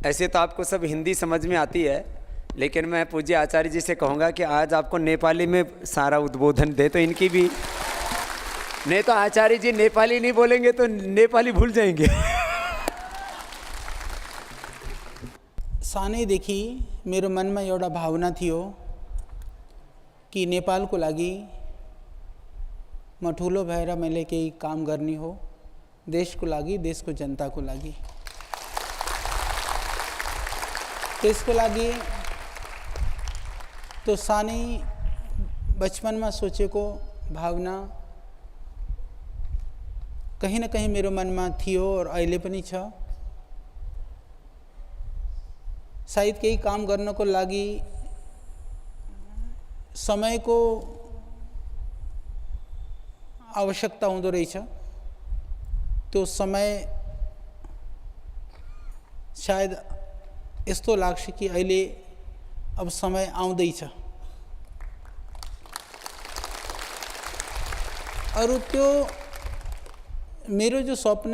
ऐसे तो आपको सब हिंदी समझ में आती है, लेकिन मैं पूज्य आचार्य जी से कहूँगा कि आज आपको नेपाली में सारा उद्बोधन दे, तो इनकी भी, नहीं तो आचार्य जी नेपाली नहीं बोलेंगे तो नेपाली भूल जाएंगे। सानैदेखि मेरो मनमा एउटा भावना थियो कि नेपालको लागि म ठुलो भएर मैले केही काम गर्ने हो, देशको लागि, देशको जनताको लागि। त्यसको लागि तो सानै बचपनमा सोचेको भावना कहीं न कहीं मेरो मनमा थियो और अहिले पनि छ। सायद केही काम गर्नको लागि समयको आवश्यकता हुँदो रहेछ। त्यो समय शायद यस्तो लाग्छ कि अहिले अब समय आउँदैछ। अरू त्यो मेरो जो स्वप्न,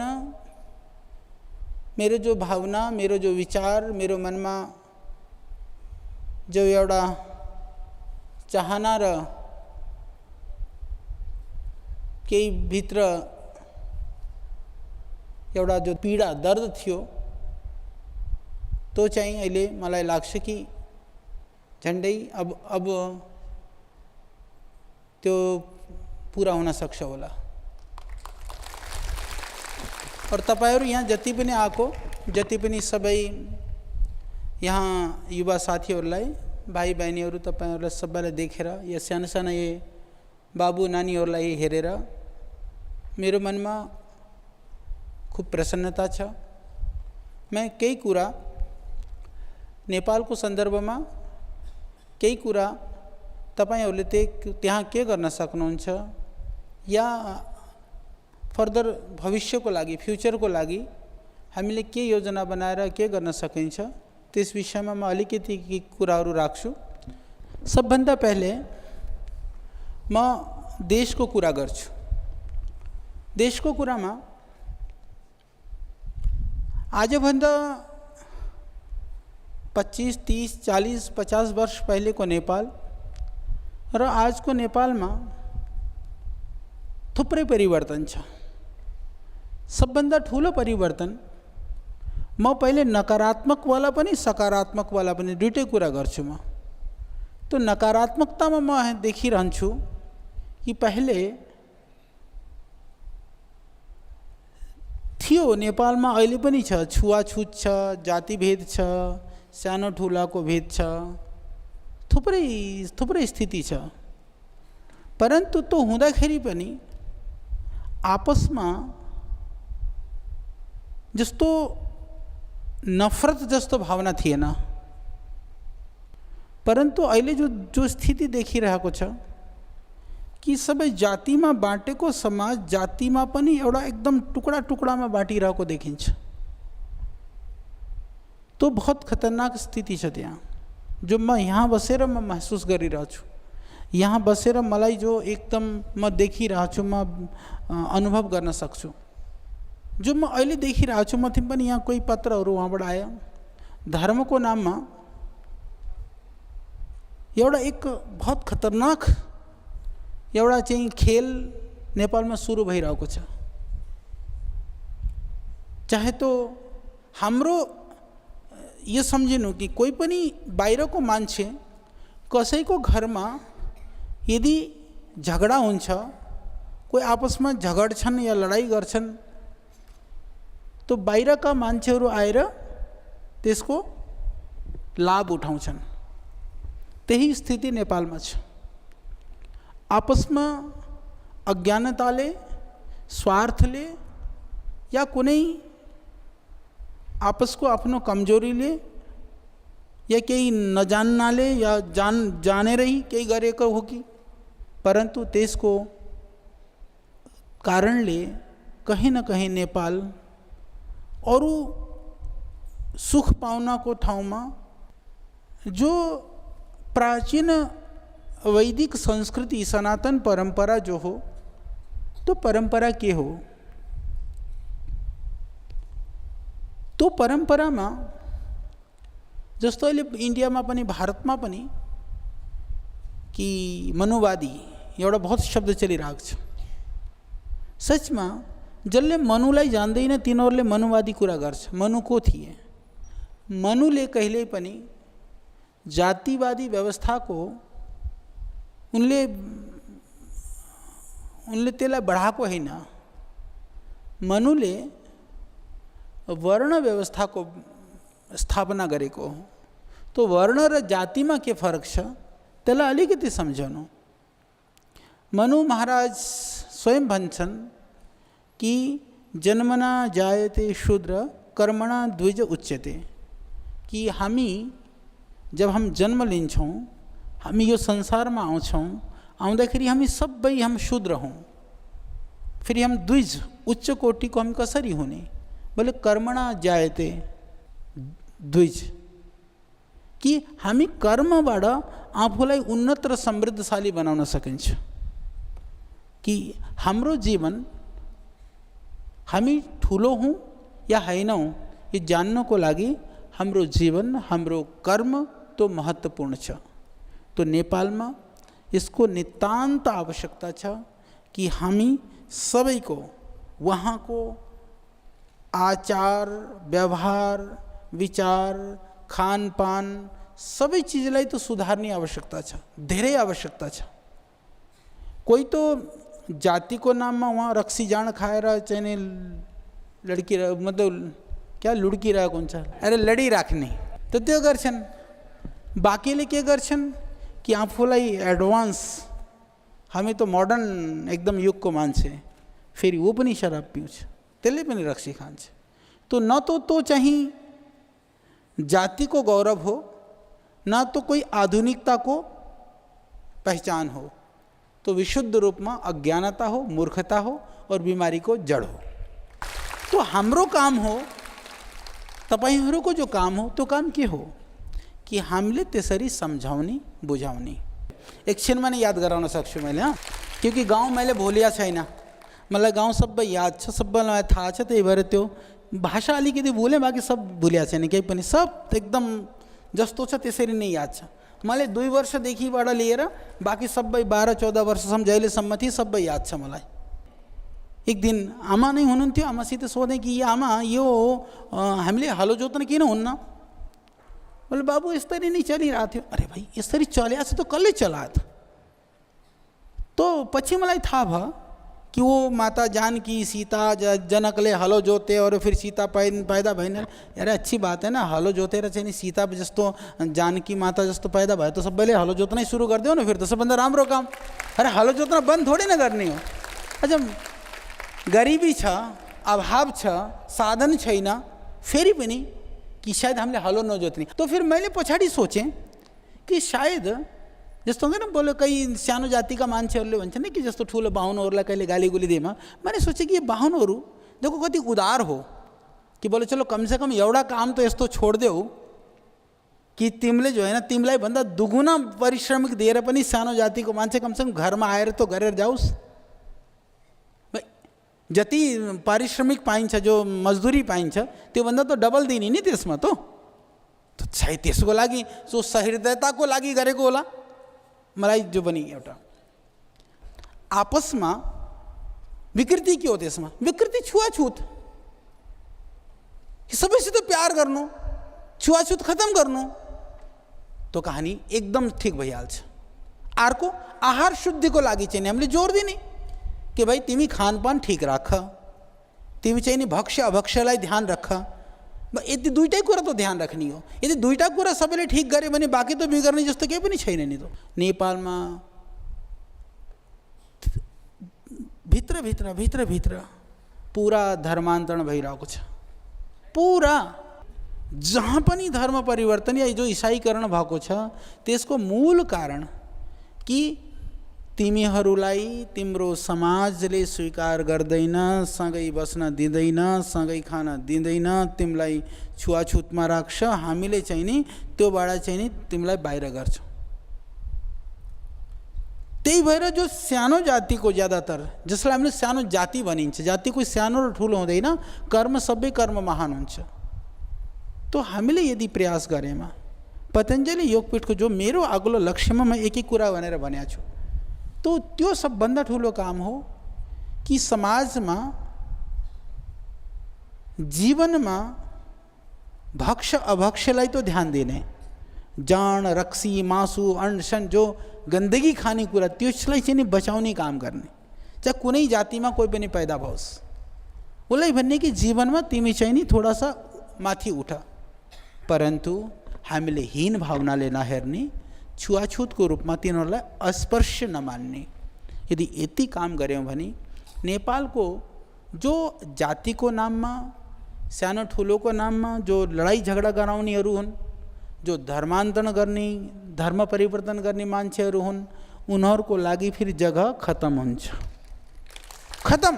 मेरो जो भावना, मेरो जो विचार, मेरो मनमा जो एउटा चाहना र केही भित्र एउटा जो पीडा, दर्द थियो, तो चाहिँ अहिले मलाई लाग्छ कि झन्डै अब त्यो पूरा हुन सक्छ होला। और तपाईहरु यहाँ जति पनि आको, जति पनि सबै यहाँ युवा साथीहरूलाई, भाइ बहिनीहरू, तपाईहरुलाई सबैलाई देखेर, या साना साना ये बाबु नानीहरूलाई हेरेर मेरो मनमा खूब प्रसन्नता छ। मैं केही कुरा नेपालको सन्दर्भमा केही कुरा तपाईहरुले त्यहाँ के गर्न सक्नुहुन्छ या फर्दर भविष्यको लागि, फ्युचरको लागि हामीले के योजना बनाएर के गर्न सकिन्छ, त्यस विषयमा म अलिकति कुराहरू राख्छु। सबभन्दा पहिले म देशको कुरा गर्छु। देशको कुरामा आजभन्दा 25, 30, 40, 50 वर्ष पहिलेको नेपाल र आजको नेपालमा थुप्रै परिवर्तन छ। सबभन्दा ठुलो परिवर्तन म पहिले नकारात्मक वाला पनि सकारात्मक वाला पनि दुईटै कुरा गर्छु। म तो नकारात्मकतामा म देखिरहन्छु कि पहिले थियो नेपालमा, अहिले पनि छ, छुवाछुत छ, जातिभेद छ, सानो ठुलाको भेद छ, थुप्रै स्थिति छ। परन्तु तो हुँदाखेरि पनि आपसमा जस्तो नफरत जस्तो भावना थिएन। परन्तु अहिले जो स्थिति देखिरहेको छ कि सबै जातिमा बाँटेको समाज जातिमा पनि एउटा एकदम टुकड़ा टुकड़ामा बाँटिरहेको देखिन्छ। तो बहुत खतरनाक स्थिति छ त्यहाँ, जो म यहाँ बसेर म महसुस गरिरहेको छु। यहाँ बसेर मलाई जो एकदम म देखिरहेको छु, म अनुभव गर्न सक्छु। जो म अहिले देखिरहेको छु, म पनि यहाँ कोही पत्रहरू वहाँबाट आयो, धर्मको नाममा एउटा एक बहुत खतरनाक एउटा चाहिँ खेल नेपालमा सुरु भइरहेको छ। चाहे तो हाम्रो यो सम्झिनु कि कोही पनि बाहिरको मान्छे कसैको घरमा यदि झगडा हुन्छ, कोही आपसमा झगड्छन् या लडाई गर्छन्, तो बाहिरका मान्छेहरू आएर त्यसको लाभ उठाउँछन्। त्यही स्थिति नेपालमा छ। आपसमा अज्ञानताले, स्वार्थले या कुनै आपसको आफ्नो कमजोरीले या केही नजान्नाले या जानेरै केही गरेको हो कि, परन्तु त्यसको कारणले कहीं न कहीं नेपाल अरू सुख पाउनको ठाउँमा जो प्राचीन वैदिक संस्कृति, सनातन परंपरा जो हो, तो परंपरा के हो, तो परंपरा में जस्तो अहिले इन्डियामा पनि भारतमा पनि कि मनुवादी एउटा बहुत शब्द चलिरहेको छ। सचमा जसले मनुलाई जान्दैन तिनीहरूले मनुवादी कुरा गर्छ। मनु को थिए? मनुले कहिल्यै पनि जातिवादी व्यवस्थाको उनले त्यसलाई बढाएको होइन। मनुले वर्ण व्यवस्थाको स्थापना गरेको हो। तो वर्ण र जातिमा के फरक छ त्यसलाई अलिकति सम्झनु। मनु महाराज स्वयं भन्छन् कि जन्मना जायते शूद्र कर्मणा द्विज उच्यते, कि हामी जब हम जन्म लिन्छौँ, हामी यो संसारमा आउँछौँ, आउँदाखेरि हामी सबै हम शूद्र हौँ। फेरि हम द्विज उच्च कोटिको हम कसरी हुने? बोले कर्मणा जायते द्विज, कि हामी कर्मबाट आफूलाई उन्नत र समृद्धशाली बनाउन सकिन्छ। कि हाम्रो जीवन हामी ठुलो हौँ या हैनौँ यो जान्नको लागि हाम्रो जीवन, हाम्रो कर्म तो महत्त्वपूर्ण छ। तो नेपालमा यसको नितान्त आवश्यकता छ कि हामी सबैको वहाँको आचार व्यवहार विचार खानपान सबै चिजलाई तो सुधार्ने आवश्यकता छ, धेरै आवश्यकता छ। कोही तो जातिको नाममा वहाँ रक्सी जाँड खाएर चाहिँ लड्की मतलब क्या लुड्किरहेको हुन्छ, अरे लडिराख्ने त त्यो गर्छन्। बाँकीले के गर्छन् कि आफूलाई एडभान्स, हामी तो मोडर्न एकदम युगको मान्छे, फेरि वो पनि शराब पिउँछ, त्यसले पनि रक्सी खान्छ। तो न तो चाहिँ जातिको गौरव हो, न तो कोही आधुनिकता को पहचान हो, तो विशुद्ध रूप में अज्ञानता हो, मूर्खता हो और बीमारी को जड़ हो। तो हाम्रो काम हो, तपाईहरुको जो काम हो तो काम के हो कि हामीले त्यसरी सम्झाउने बुझाउने। एकछिनमा नै याद गराउन सक्छु मैले, क्योंकि गाउँ मैले भुलिया छैन, मलाई गाउँ सबै याद छ, सबैलाई थाहा छ। त्यही भएर त्यो भाषा अलिकति भुले, बाँकी सब भुलिया छैन, केही पनि सब एकदम जस्तो छ त्यसरी नै याद छ। मैले 2 वर्षदेखिबाट लिएर बाँकी सबै 12-14 वर्षसम्म जहिलेसम्म थिएँ सबै याद छ मलाई। एक दिन आमा नै हुनुहुन्थ्यो, आमासित सोधेँ कि आमा यो हामीले हलो जोत्न किन हुन्न? बोले बाबु यसरी नै चलिरहेको थियो। अरे भाइ यसरी चलिरहेको छ त कसले चलायो त? तो पछि मलाई थाहा भयो कि वो माता जानकी सीता जनकले हलो जोते और फिर सीता पैदा भएन। अरे अच्छी बात है ना, हलो जोतेर चाहिँ सीता जस्तो जानकी माता जस्तो पैदा भयो तो सबैले हलो जोत्नै सुरु गरिदियो न, फिर तो सबभन्दा राम्रो काम। अरे हलो जोत्न बन्द थोड़ी न गर्ने हो। अच्छा गरिबी छ, अभाव छ, साधन छैन, फेरि पनि कि शायद हामीले हलो नजोत्ने। तो फिर मैले पछाडि सोचेँ कि शायद जस्तो हुन्छ नि, बोले कई सानो जातिका मान्छेहरूले भन्छ नि कि जस्तो ठुलो बाहुनहरूलाई कहिले गालीगुली दिएमा, मैंने सोचे कि ये बाहुनहरू देखो कति उदार हो कि बोले चलो कम से कम एउटा काम तो यस्तो छोडिदेऊ कि तिमीले जो हैन तिमीलाई भन्दा दुगुना परिश्रमिक दिएर पनि सानो जातिको मान्छे कमसेकम घरमा आएर तो गरेर जाओस्। जति पारिश्रमिक पाइन्छ, जो मजदुरी पाइन्छ, त्योभन्दा तो डबल दिने नि त्यसमा तो सायद त्यसको लागि सो सहृदयताको लागि गरेको होला। मलाई जो पनि एउटा आपसमा विकृति के हो त्यसमा? विकृति छुवाछुत, सबैसित प्यार गर्नु, छुवाछुत खत्म गर्नु, तो कहानी एकदम ठीक भइहाल्छ। अर्को आहार शुद्धिको लागि चाहिँ हामीले जोड दिने कि भाइ तिमी खानपान ठीक राख, तिमी चाहिँ नि भक्ष्य अभक्ष्यलाई ध्यान राख। यदि दुईटै कुरा तो ध्यान राख्ने हो। यदि दुईटा कुरा सबैले ठीक गरे भने बाँकी तो बिगर्ने जस्तो केही पनि छैन नि। तो नेपालमा भित्र भित्र भित्र भित्र पूरा धर्मान्तरण भइरहेको छ। पूरा जहाँ पनि धर्म परिवर्तन या जो इसाईकरण भएको छ त्यसको मूल कारण कि तिमीहरूलाई तिम्रो समाजले स्वीकार गर्दैन, सँगै बस्न दिँदैन, सँगै खान दिँदैन, तिमीलाई छुवाछुतमा राख्छ। हामीले चाहिँ नि त्योबाट चाहिँ नि तिमीलाई बाहिर गर्छौँ। त्यही भएर जो सानो जातिको ज्यादातर, जसलाई हामीले सानो जाति भनिन्छ, जाति कोही सानो र ठुलो हुँदैन, कर्म सबै कर्म महान हुन्छ। तो हामीले यदि प्रयास गरेमा पतंजलि योगपीठ को जो मेरो अगलो लक्ष्यमा मैं एक कुरा भनेर भनेको छु। तो त्यो सबभन्दा ठुलो काम हो कि समाजमा जीवनमा भक्ष अभक्ष्यलाई तो ध्यान दिने, जाँड रक्सी मासु अनसन जो गन्दगी खाने कुरा त्यसलाई चाहिँ नि बचाउने काम गर्ने, चाहे कुनै जातिमा कोही पनि पैदा होस् उसलाई भन्ने कि जीवनमा तिमी चाहिँ नि थोड़ा सा माथि उठ, परन्तु हामीले हीन भावनाले नहेर्ने, छुवाछुतको रूपमा तिनीहरूलाई अस्पर्श्य नमान्ने। यदि यति काम गऱ्यौँ भने नेपालको जो जातिको नाममा सानो ठुलोको नाममा जो लडाई झगडा गराउनेहरू हुन्, जो धर्मान्तरण गर्ने धर्म परिवर्तन गर्ने मान्छेहरू हुन्, उनीहरूको लागि फेरि जगह खत्म हुन्छ। खत्म।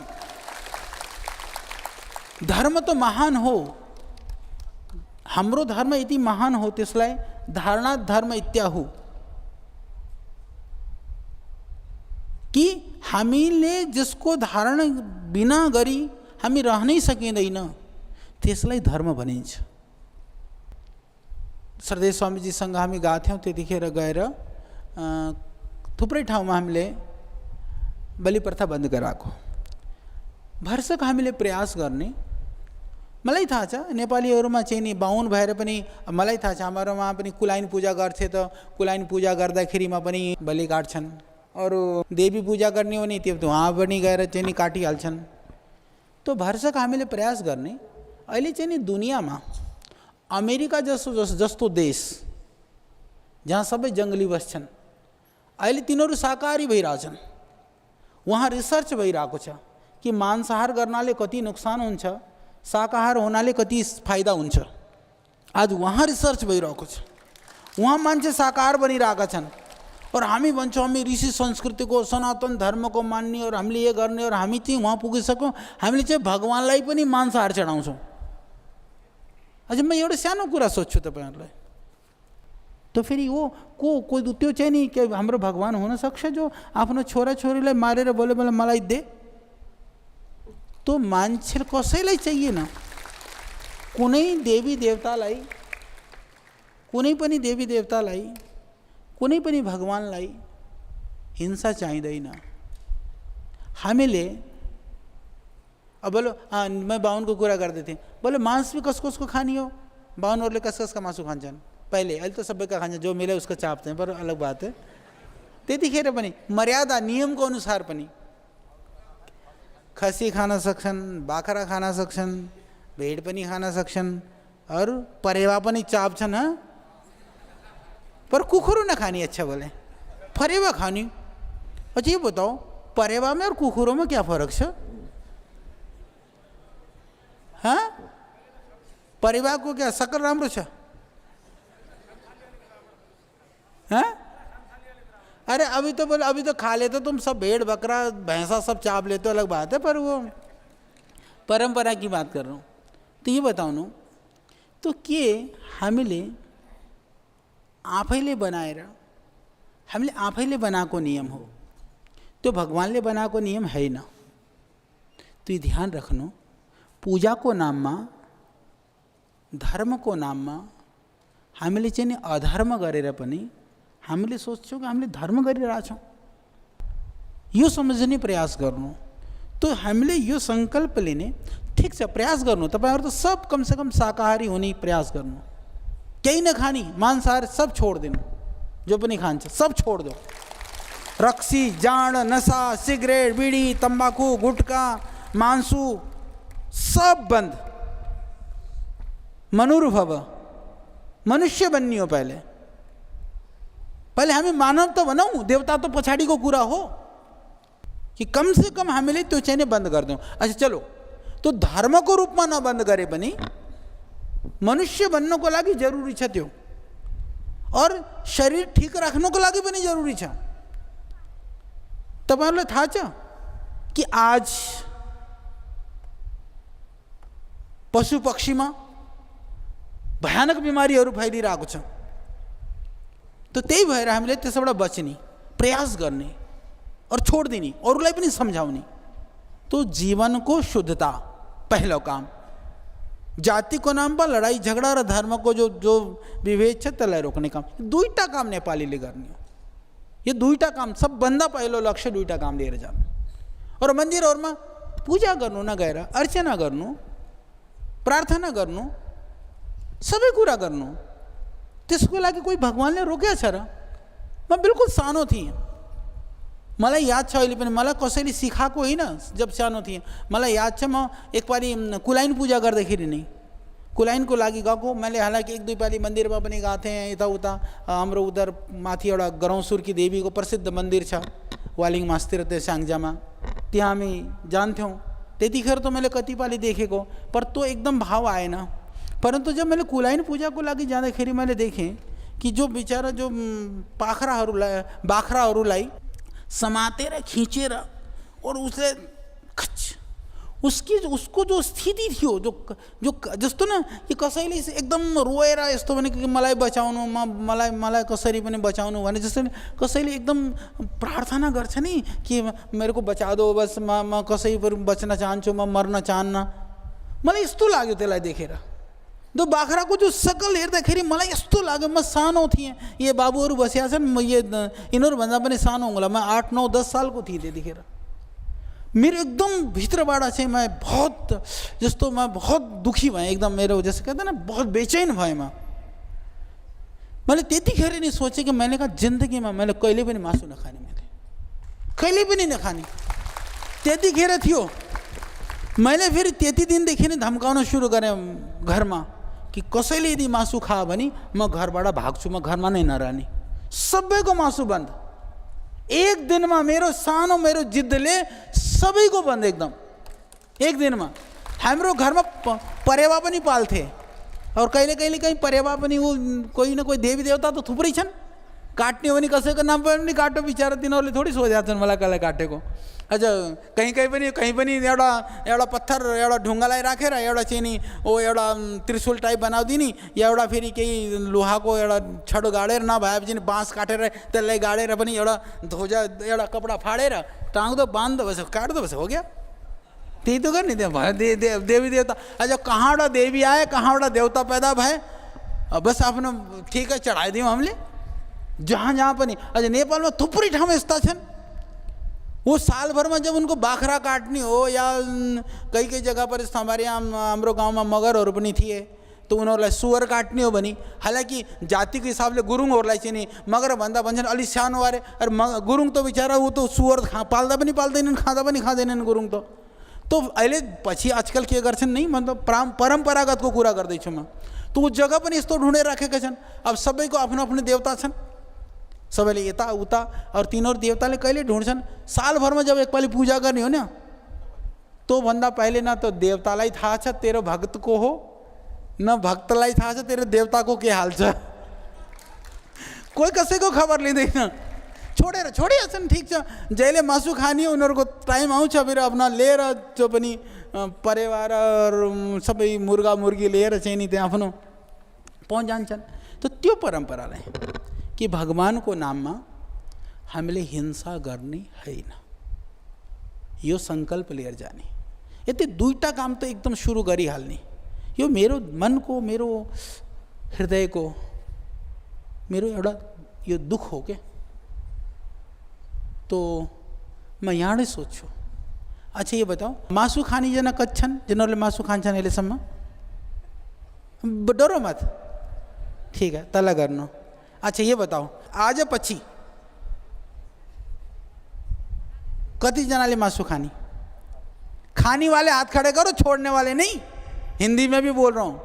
धर्म तो महान हो, हाम्रो धर्म यति महान हो त्यसलाई धारणा धर्म इत्याहु कि हामीले जसको धारण बिना गरी हामी रहनै सकिँदैन त्यसलाई धर्म भनिन्छ। श्रद्धेय स्वामीजीसँग हामी गएका थियौँ, त्यतिखेर गएर थुप्रै ठाउँमा हामीले बलि प्रथा बन्द गराएको। भरसक हामीले प्रयास गर्ने, मलाई थाहा छ नेपालीहरूमा चाहिँ नि बाहुन भएर पनि मलाई थाहा छ हाम्रोमा पनि कुलाइन पूजा गर्थे, त कुलाइन पूजा गर्दाखेरिमा पनि बलि काट्छन्, अरू देवी पूजा गर्ने हो नि त्यो वहाँ पनि गएर चाहिँ नि काटिहाल्छन्। तो भरसक हामीले प्रयास गर्ने। अहिले चाहिँ नि दुनियाँमा अमेरिका जस्तो देश जहाँ सबै जङ्गली बस्छन्, अहिले तिनीहरू शाकाहारी भइरहेछन्। वहाँ रिसर्च भइरहेको छ कि मांसाहार गर्नाले कति नुकसान हुन्छ, शाकाहार हुनाले कति फाइदा हुन्छ। आज वहाँ रिसर्च भइरहेको छ, वहाँ मान्छे शाकाहार बनिरहेका छन्। और हामी भन्छौँ हामी ऋषि संस्कृतिको सनातन धर्मको मान्ने और हामीले ये गर्ने, और हामी चाहिँ वहाँ पुगिसक्यौँ हामीले चाहिँ भगवानलाई पनि मांसाहार चढाउँछौँ। अझ म एउटा सानो कुरा सोध्छु तपाईहरुलाई, तो फेरि वो को त्यो चाहिँ नि के हाम्रो भगवान हुन सक्छ जो आफ्नो छोरा छोरीलाई मारेर बोले बोले मलाई दे? तो मान्छे कसैलाई चाहिएन। कुनै देवी देवतालाई, कुनै पनि देवी देवतालाई, कुनै पनि भगवानलाई हिंसा चाहिँदैन। हामीले अब बोलो मैं बाहुनको कुरा गर्दै थिएँ, बोले मांस भी कस कसको खानी हो? बाहुनहरूले कस कसका मासु खान्छन् पहिले, अहिले त सबैका खान्छन्, जो मिले उसको चाप्छन्, पर अलग बात है। त्यतिखेर पनि मर्यादा नियमको अनुसार पनि खसी खान सक्छन्, बाख्रा खान सक्छन्, भेड पनि खान सक्छन्, और परेवा पनि चाप्छन्। हाँ, पर कुकुर नखानी। अच्छा बोले परेवा खानी। अच्छा ये बताओ परेवा में और कुकुरों में क्या फर्क है? हाँ, परेवा को क्या सकल राम्रो छ? हाँ, अरे अभी तो बोले अभी तो खा लेते तुम सब, भेड़ बकरा भैंसा सब चाप लेते हो अलग बात है, पर वो परंपरा की बात कर रहा हूँ। तो ये बताओ न, तो के हामीले आफैले बनाएर, हामीले आफैले बनाएको नियम हो, त्यो भगवानले बनाएको नियम हैन। तो ध्यान राख्नु, पूजाको नाममा, धर्मको नाममा हामीले चाहिँ नि अधर्म गरेर पनि हामीले सोच्छौँ कि हामीले धर्म गरिरहेछौँ। यो सम्झने प्रयास गर्नु। तो हामीले यो संकल्प लिने, ठिक छ प्रयास गर्नु, तपाईहरु त सब कम से कम शाकाहारी हुने प्रयास गर्नु, केही नखानी, मांसाहार सब छोड़ दिनु, जो पनि खान्छ सब छोड़ दो। रक्सी, जाँड, नशा, सिगरेट, बीड़ी, तंबाकू, गुटखा, मांसू सब बंद। मनुर भव, मनुष्य बन्नी हो। पहले हामी मानव तो बनाऊ, देवता तो पछाडीको कुरा हो कि कम से कम हामीले त्यो चाहिँ बंद कर दौं। अच्छा चलो, तो धर्मको रूपमा नबन्द गरे पनि मनुष्य बन्नको लागि जरुरी छ त्यो, और शरीर ठीक राख्नको लागि पनि जरुरी छ। तपाईहरुलाई थाहा छ कि आज पशु पक्षीमा भयानक बिमारीहरू फैलिरहेको छ। तो त्यही भएर हामीले त्यसबाट बच्ने प्रयास गर्ने और छोड़ दिने, अरूलाई पनि सम्झाउने। तो जीवन को शुद्धता पहलो काम, जाति को नाम पर लड़ाई झगड़ा र धर्म को जो जो विभेद है त्यसलाई रोक्ने काम, दुईटा काम नेपालीले गर्ने हो। यो दुईटा काम सबभन्दा पहिलो लक्ष्य, दुईटा काम लिएर जानु। और मन्दिरहरूमा पूजा गर्नु नगएर अर्चना गर्नु, प्रार्थना गर्नु, सबै कुरा गर्नु, त्यसको लागि कोही भगवानले रोकेको छ र? म बिल्कुल सानो थिएँ, मलाई याद छ, अहिले पनि मलाई कसैले सिकाएको होइन। जब सानो थिएँ मलाई याद छ, म एकपालि कुलाइन पूजा गर्दाखेरि नै कुलाइनको लागि गएको मैले। हालांकि एक दुई पालि मन्दिरमा पनि गएको थिएँ, यताउता हाम्रो उधर माथि एउटा गरौँसुरकी देवीको प्रसिद्ध मन्दिर छ वालिङ मास्तिर त्यो स्याङ्जामा, त्यहाँ हामी जान्थ्यौँ। त्यतिखेर त मैले कति पालि देखेको, पर त्यो एकदम भाव आएन। परन्तु जब मैले कुलाइन पूजाको लागि जाँदाखेरि मैले देखेँ कि जो बिचारा जो बाख्राहरूलाई समातेर खींचेर और उसले उसको जो स्थिति थियो, जो जस्तो न कि कसैले एकदम रोएर यस्तो भने कि मलाई बचाउनु, मलाई कसरी पनि बचाउनु भने जस्तो कसैले एकदम प्रार्थना गर्छ नि कि मेरो को बचा दो, बस म कसै पर बच्न चाहन्छु, म मर्न चाहन्न। मलाई यस्तो लाग्यो त्यसलाई देखेर। त्यो बाख्राको जो सकल हेर्दाखेरि मलाई यस्तो लाग्यो, म सानो थिएँ, ये बाबुहरू बसिया छन्, म यिनीहरूभन्दा पनि सानो हुँला, म 8, 9, 10 सालको थिएँ त्यतिखेर। मेरो एकदम भित्रबाट चाहिँ मैं बहुत जस्तो मैं बहुत दुखी भएँ, एकदम मेरो जैसे कहते ना बहुत बेचैन भएँ मैले त्यतिखेर नि सोचेँ कि मैंने कहा जिन्दगीमा मैले कहिले पनि मासु नखाने, मैले कहिले पनि नखाने। त्यतिखेर थियो। मैले फेरि त्यति दिनदेखि नै धम्काउन सुरु गरेँ घरमा कि कसैले यदि मासु खा भने म घरबाट भाग्छु, म घरमा नै नरहने, सबैको मासु बन्द। एक दिनमा मेरो सानो मेरो जिद्दले सबैको बन्द एकदम एक दिनमा। हाम्रो घरमा परेवा पनि पाल्थे और कहिले कहीं परेवा पनि वो कोही न कोही देवी देवता त थुप्रै छन्। काट्ने हो भने कसैको नाम पनि काटो, बिचारा तिनीहरूले थोड़ी सोधेका छन् मलाई कसलाई काटेको। अझ कहीँ पनि एउटा पत्थर एउटा ढुङ्गालाई राखेर एउटा चाहिँ नि ओ एउटा त्रिशूल टाइप बनाउँदिने, या एउटा फेरि केही लोहाको एउटा छडो गाडेर नभएपछि बाँस काटेर त्यसलाई गाडेर पनि एउटा ध्वजा एउटा कपडा फाडेर टाँग्दो बाँध्दो बस काट्दो बस, हो गया। त्यही तो गर्ने त्यहाँ भयो देवी देवता। अझ कहाँबाट देवी आए, कहाँबाट देवता पैदा भए, बस आफ्नो ठिक है चढाइदियौँ हामीले जहाँ पनि। अझ नेपालमा थुप्रै ठाउँ यस्ता छन्, वो साल भर में जब उनको बाख्रा काटनी हो या कई जगह पर हमारे यहाँ हाम्रो गाउँमा मगरहरू पनि थिए, तो उनीहरूलाई सुअर काट्ने हो भने, हालांकि जाति के हिसाबले गुरुङहरूलाई चाहिँ नि मगर भन्दा भन्छन् अलि सानो अरे, अरे गुरुङ त बिचारा वो तो सुअर पाल्दा पनि पाल्दैनन्, खाँदा पनि खाँदैनन् गुरुङ त। तो अहिले पछि आजकल के गर्छन् नहीं, मतलब परम्परागतको कुरा गर्दैछु म। तो वो जग्गा पनि यस्तो ढुँडेर राखेका छन्। अब सबैको आफ्नो आफ्नो देवता छन्, सबैले यता उता, और तीनों देवताले कहिले ढूंढछन्। साल भर में जब एक पाली पूजा करनी हो ना, तो भन्दा पहले ना तो देवतालाई थाहा छ तेरो भक्त को हो, न भक्तलाई थाहा छ तेरो देवता को के हाल छ। कोही कसैको खबर लिँदैन, छोडिहाल्छन्। ठिक छ, जहिले मासु खाने हो उनीहरूको टाइम आउँछ, फेरि अपना लिएर जो पनि परिवार सबै मुर्गा मुर्गी लिएर चाहिँ नि त्यहाँ आफ्नो पहुँच जान्छन्। तो त्यो परम्परालाई कि भगवान को नाम में हामीले हिंसा गर्ने हैन, यो संकल्प लिएर जाने। यति दुईटा काम तो एकदम सुरु गरिहाल्ने। यो मेरो मन को, मेरो हृदय को, मेरो एउटा यो दुख हो क्या। तो मैं यहाँ सोच्छु, अच्छा ये बताओ मासु खाने जना कच्छन्, जिनीहरूले मासु खान्छन् अहिलेसम्म? डरो मत, ठीक है, तल गर्नु। अच्छा ये बताओ आज पछि कति जनाले मासु खानी? खाने वाले हाथ खड़े करो, छोड़ने वाले नहीं। हिंदी में भी बोल रहा हूं,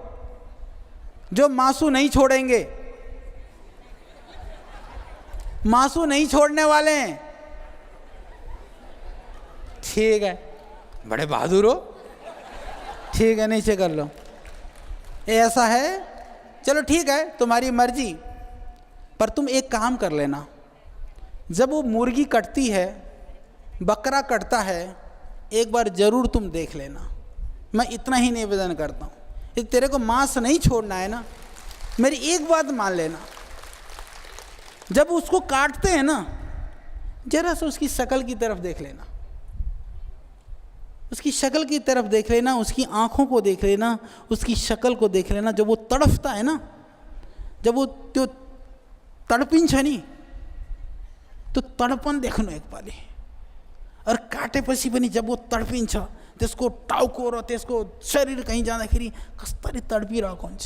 जो मासु नहीं छोड़ेंगे, मासु नहीं छोड़ने वाले हैं। ठीक है, बड़े बहादुर हो, ठीक है, नीचे कर लो। ऐसा है, चलो ठीक है, तुम्हारी मर्जी। पर तुम एक काम कर लेना, जब वो मुर्गी कटती है, बकरा कटता है, एक बार जरूर तुम देख लेना। मैं इतना ही निवेदन करता हूँ, यदि तेरे को मांस नहीं छोड़ना है ना, मेरी एक बात मान लेना, जब उसको काटते हैं ना, जरा सा उसकी शकल की तरफ देख लेना। उसकी शक्ल की तरफ देख लेना, उसकी आँखों को देख लेना, उसकी शक्ल को देख लेना। जब वो तड़फता है ना, जब वो त्यो तडपिन्छ नि, त्यो तडपन देख्नु एकपालि। और काटेपछि पनि जब वो तडपिन्छ, त्यसको टाउको र त्यसको शरीर कहीँ जाँदाखेरि कसरी तडपिरहेको हुन्छ,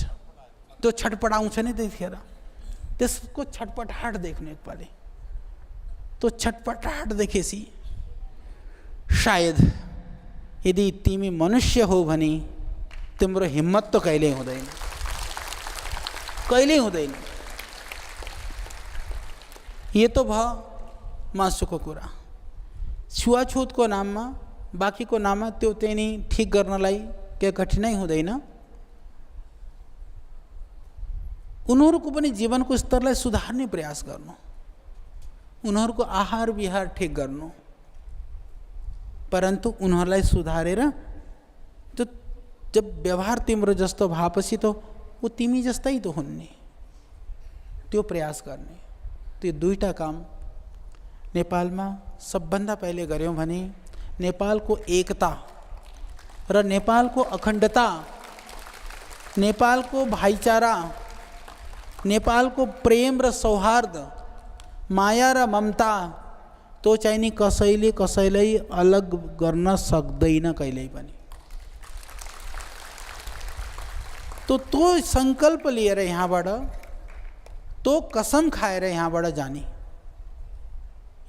त्यो छटपटाउँछ नि त्यतिखेर, त्यसको छटपटाहट देख्नु एकपालि। तो छटपटाहट देखेपछि शायद यदि तिमी मनुष्य हो भने तिम्रो हिम्मत तो कहिल्यै हुँदैन, कहिल्यै हुँदैन। ये तो भयो मासुको कुरा। छुवाछुतको नाममा, बाँकीको नाममा त्यो त्यही नै ठिक गर्नलाई के कठिनाइ हुँदैन। उनीहरूको पनि जीवनको स्तरलाई सुधार्ने प्रयास गर्नु, उनीहरूको आहार विहार ठिक गर्नु, परन्तु उनीहरूलाई सुधारेर त्यो जब व्यवहार तिम्रो जस्तो भएपछि त वो तिमी जस्तै त हुन् नि, त्यो प्रयास गर्ने। त्यो दुईटा काम नेपालमा सबभन्दा पहिले गर्यौँ भने नेपालको एकता र नेपालको अखण्डता, नेपालको भाइचारा, नेपालको प्रेम र सौहार्द, माया र ममता तो चाहिँ नि कसैले कसैलाई अलग गर्न सक्दैन कहिल्यै पनि। तो संकल्प लिएर यहाँबाट, तो कसम खाएर यहाँबाट जाने,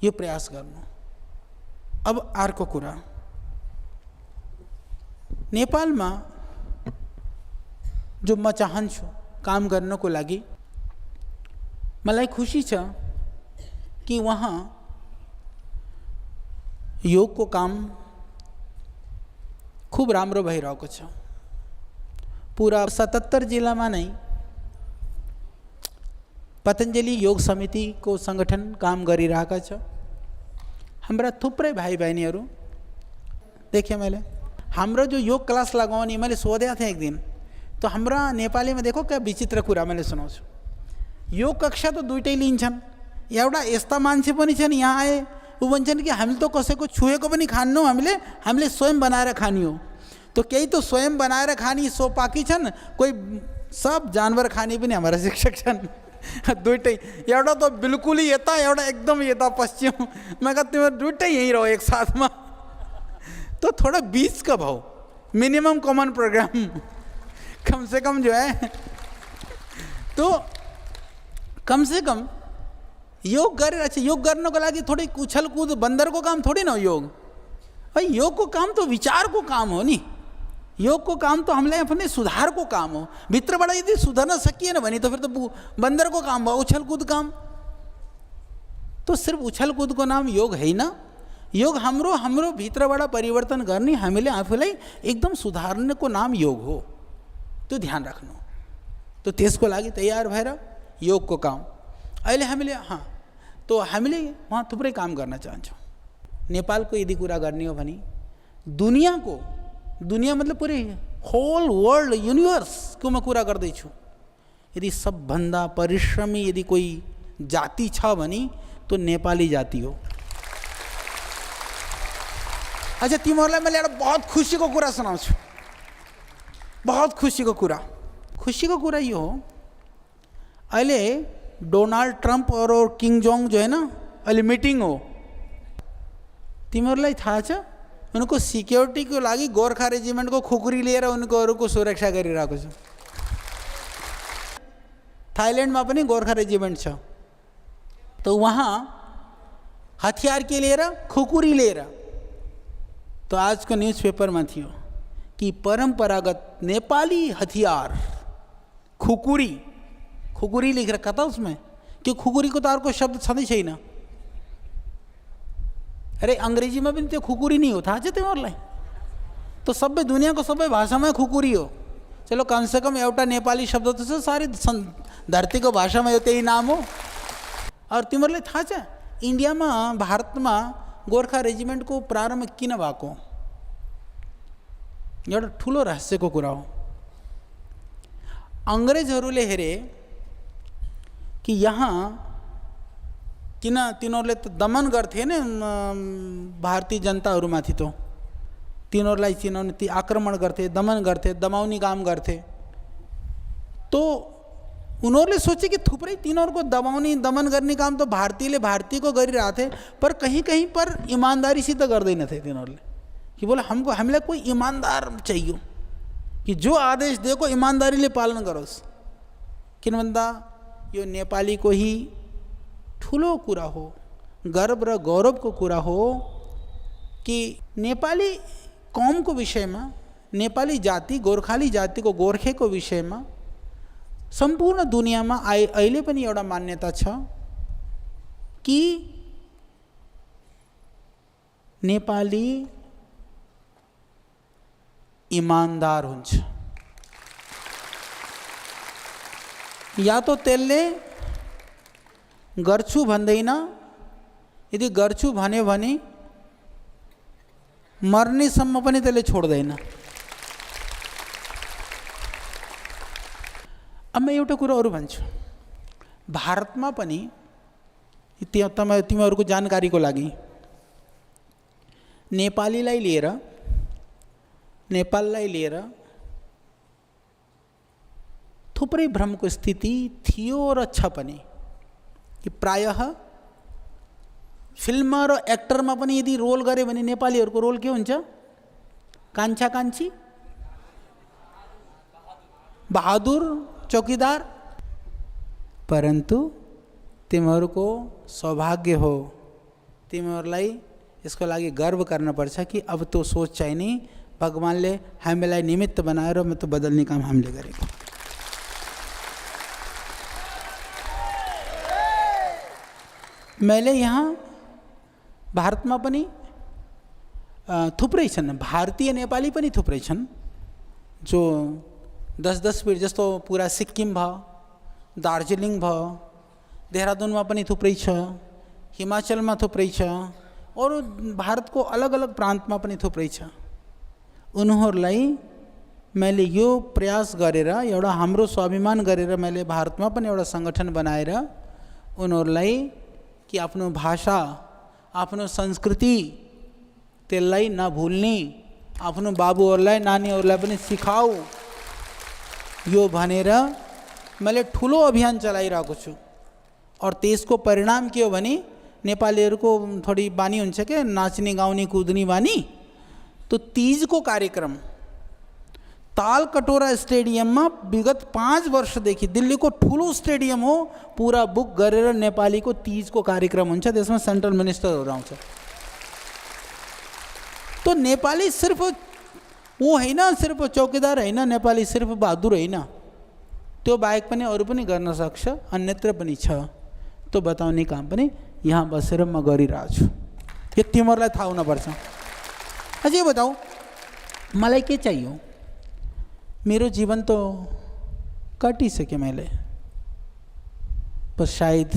यो प्रयास गर्नु। अब अर्को कुरा, नेपालमा जो म चाहन्छु काम गर्नको लागि, मलाई खुसी छ कि वहाँ योग को काम खूब राम्रो भइरहेको छ। पूरा 77 जिल्लामा नै पतंजलि योग समिति को संगठन काम गरिरहेका छ। हाम्रा थुप्रै भाइ बहिनीहरू देखेँ मैले। हाम्रो जो योग क्लास लगाउने मैले सोधेको थिएँ एक दिन, तो हाम्रा नेपाली में देखो क्या विचित्र कुरा मैले सुनाउँछु। योग कक्षा तो दुईटै लिन्छन्, एउटा यस्ता मान्छे पनि छन् यहाँ आए ऊ भन्छन् कि हामीले तो कसैको छुएको पनि खान्नौ, हामीले स्वयं बनाएर खानी हो। तो केही तो स्वयं बनाएर खानी सोपाकी छन्, कोही सब जानवर खाने पनि हमारा शिक्षक छन्। दुईटै, एउटा तो बिल्कुल ही यता, एउटा एकदम यता पश्चिम। मैं कहा तिमीहरू दुईटै यहीँ रहो एक साथमा। तो थोड़ा बीच का भाव, मिनिमम कॉमन प्रोग्राम कम से कम जो है, तो कम से कम योग गरेर चाहिँ योग गर्नको लागि थोड़ी उछल कूद बंदर को काम थोड़ी न हो योग। भाई योग को काम तो विचार को काम हो नि, योग को काम तो हमलाई अपने सुधार को काम हो। भित्रबाट यदि सुधार्न सकिएन भने तो फिर तो बंदर को काम भयो, उछल कूद काम। तो सिर्फ उछल कूद को नाम योग हैन। योग हाम्रो भित्रबाट परिवर्तन गर्ने, हामीले आफूलाई एकदम सुधार्ने को नाम योग हो। त्यो ध्यान राख्नु। तो त्यसको लागि तयार भएर योग को काम अहिले हामीले तो हामीले वहाँ थुप्रै काम गर्न चाहन्छौँ। नेपालको यदि कुरा गर्ने हो भने दुनिया मतलब पुरै होल वर्ल्ड युनिभर्सको म कुरा गर्दैछु। यदि सबभन्दा परिश्रमी यदि कोही जाति छ भने तो नेपाली जाति हो। अच्छा, तिमीहरूलाई मैले एउटा बहुत खुसीको कुरा सुनाउँछु। बहुत खुसीको कुरा यो हो, अहिले डोनाल्ड ट्रम्प और किङ जोङ जो है ना, अहिले मिटिङ हो। तिमीहरूलाई थाहा छ उनको सिक्योरिटीको लागि गोर्खा रेजिमेन्टको खुकुरी लिएर उनीहरूको सुरक्षा गरिरहेको छ। थाइल्यान्डमा पनि गोर्खा रेजिमेन्ट छ। तो वहाँ हथियार के लिएर, खुकुरी लिएर। तो आज को न्यूज़पेपरमा थियो कि परंपरागत नेपाली हथियार खुकुरी लिख रखा था उसमें, कि खुकुरी को तो अर्को शब्द छँदै छैन। अरे अंग्रेजी में पनि त्यो खुकुरी नहीं हो, थाहा छ तिमीहरूलाई? तो सबै दुनियाँको सबै भाषामा खुकुरी हो। चलो कम से कम एउटा नेपाली शब्द तो छ, सारी धरतीको भाषामा यो त्यही नाम हो। और तिमीहरूलाई थाहा छ इन्डियामा, भारतमा गोर्खा रेजिमेन्टको प्रारम्भ किन भएको? एउटा ठुलो रहस्यको कुरा हो। अंग्रेजहरूले हेरे कि यहाँ किन तिनीहरूले त दमन गर्थे नि भारतीय जनताहरूमाथि। तिनीहरूलाई चिनाउने, ती आक्रमण गर्थे, दमन गर्थे, दमाउने काम गर्थे। तो उनीहरूले सोचे कि थुप्रै तिनीहरूको दबाउने दमन गर्ने काम त भारतीयले भारतीयको गरिरहेथे, पर कहीं कहीं पर ईमानदारीसित गर्दैनथे तिनीहरूले। कि बोले हामीलाई कोही ईमानदार चाहियो, कि जो आदेश दिएको ईमानदारीले पालन गरोस्। किन भन्दा यो नेपालीको ही ठुलो कुरा हो, गर्व र गौरवको कुरा हो कि नेपाली कौमको विषयमा, नेपाली जाति, गोर्खाली जातिको गोर्खेको विषयमा सम्पूर्ण दुनियाँमा अहिले पनि एउटा मान्यता छ कि नेपाली ईमानदार हुन्छ। या तो त्यसले गर्छु भन्दैन, यदि गर्छु भन्यो भने मर्नेसम्म पनि त्यसले छोड्दैन। अब म एउटा कुरा अरू भन्छु, भारतमा पनि तिमीहरूको जानकारीको लागि नेपालीलाई लिएर, नेपाललाई लिएर थुप्रै भ्रमको स्थिति थियो र छ पनि। कि प्रायः फिल्ममा र एक्टरमा पनि यदि रोल गरे भने नेपालीहरूको रोल के हुन्छ? कान्छा कान्छी, बहादुर, चौकीदार। परन्तु तिमीहरूको सौभाग्य हो, तिमीहरूलाई यसको लागि गर्व गर्नुपर्छ कि अब त्यो सोच चाहिने भगवानले हामीलाई निमित्त बनाएर म त्यो बदल्ने काम हामीले गरेको। मैले यहाँ भारतमा पनि थुप्रै छन्, भारतीय नेपाली पनि थुप्रै छन्, जो 10-10 पिँढी जस्तो पुरा सिक्किम भयो, दार्जिलिङ भयो, देहरादूनमा पनि थुप्रै छ, हिमाचलमा थुप्रै छ, अरू भारतको अलग अलग प्रान्तमा पनि थुप्रै छ। उनीहरूलाई मैले यो प्रयास गरेर, एउटा हाम्रो स्वाभिमान गरेर मैले भारतमा पनि एउटा सङ्गठन बनाएर उनीहरूलाई कि आफ्नो भाषा, आफ्नो संस्कृति त्यसलाई नभुल्ने, आफ्नो बाबुहरूलाई, नानीहरूलाई पनि सिकाऊ, यो भनेर मैले ठुलो अभियान चलाइरहेको छु। और त्यसको परिणाम के हो भने नेपालीहरूको थोडी बानी हुन्छ के नाच्ने, गाउने, कुद्ने बानी। तो तीजको कार्यक्रम तालकटोरा स्टेडियममा विगत 5 वर्षदेखि, दिल्लीको ठुलो स्टेडियम हो, पुरा बुक गरेर नेपालीको तीजको कार्यक्रम हुन्छ। त्यसमा सेन्ट्रल मिनिस्टरहरू आउँछ। तो नेपाली सिर्फ वो होइन, सिर्फ चौकीदार होइन, नेपाली सिर्फ बहादुर होइन, त्यो बाहेक पनि अरू पनि गर्न सक्छ, अन्यत्र पनि छ। त्यो बताउने काम पनि यहाँ बसेर म गरिरहेको छु। यो तिमीहरूलाई थाहा हुनुपर्छ। अझै बताऊ, मलाई के चाहियो? मेरो जीवन तो कटिसके मैले, पर सायद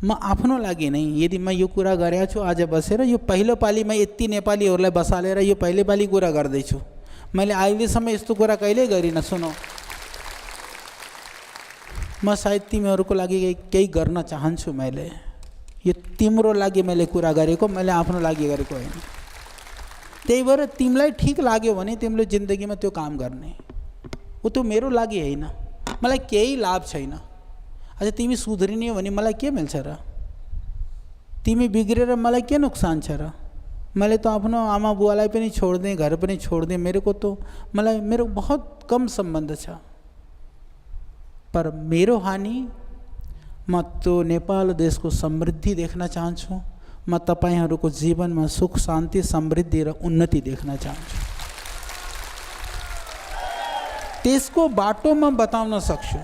म आफ्नो लागि नै, यदि म यो कुरा गरेको छु आज बसेर, यो पहिलो पाली म यति नेपालीहरूलाई बसालेर यो पहिलो पाली कुरा गर्दैछु। मैले अहिलेसम्म यस्तो कुरा कहिल्यै गरिनँ। सुनो, म सायद तिमीहरूको लागि केही गर्न चाहन्छु। मैले यो तिम्रो लागि मैले कुरा गरेको, मैले आफ्नो लागि गरेको होइन। त्यही भएर तिमीलाई ठिक लाग्यो भने तिमीले जिन्दगीमा त्यो काम गर्ने हो। त्यो मेरो लागि होइन, मलाई केही लाभ छैन। अझ तिमी सुध्रिने हो भने मलाई के मिल्छ र? तिमी बिग्रेर मलाई के नुकसान छ र? मैले तो आफ्नो आमा बुवालाई पनि छोड्देँ, घर पनि छोड्देँ। मलाई मेरो बहुत कम सम्बन्ध छ। पर मेरो हानि, म त्यो नेपाल देशको समृद्धि देख्न चाहन्छु। म तपाईहरूको जीवनमा सुख, शान्ति, समृद्धि र उन्नति देख्न चाहन्छु। त्यसको बाटो म बताउन सक्छु।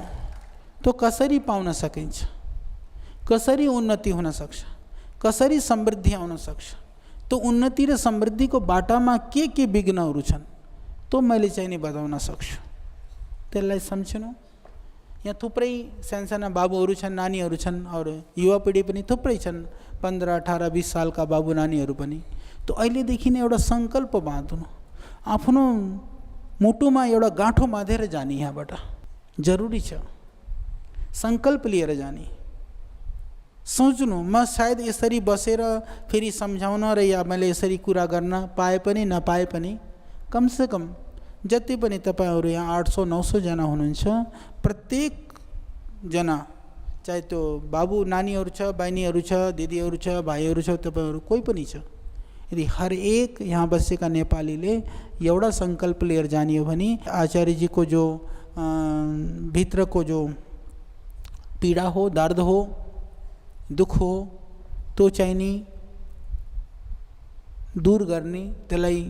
तो कसरी पाउन सकिन्छ, कसरी उन्नति हुन सक्छ, कसरी समृद्धि आउन सक्छ, तो उन्नति र समृद्धिको बाटामा के विघ्नहरू छन्, तो मैले चाहिँ नि बताउन सक्छु। त्यसलाई सम्झनु। यहाँ थुप्रै साना बाबुहरू छन्, नानीहरू छन्, और युवा पिँढी पनि थुप्रै छन्, 15, 18, 20 सालका बाबु नानीहरू पनि। तो अहिलेदेखि नै एउटा सङ्कल्प बाँध्नु, आफ्नो मुटुमा एउटा गाँठो बाँधेर जाने यहाँबाट जरुरी छ। सङ्कल्प लिएर जाने। सोच्नु म सायद यसरी बसेर फेरि सम्झाउन र या मैले यसरी कुरा गर्न पाए पनि नपाए पनि कमसेकम जति पनि तपाईँहरू यहाँ 800-900 जना हुनुहुन्छ, प्रत्येकजना चाहे त्यो बाबु नानीहरू छ, बहिनीहरू छ, दिदीहरू छ, भाइहरू छ, तपाईँहरू कोही पनि छ, यदि हर एक यहाँ बसेका नेपालीले एउटा सङ्कल्प लिएर जाने हो भने आचार्यजीको जो भित्रको जो पीडा हो, दर्द हो, दुख हो, त्यो चाहिँ नि दूर गर्ने, त्यसलाई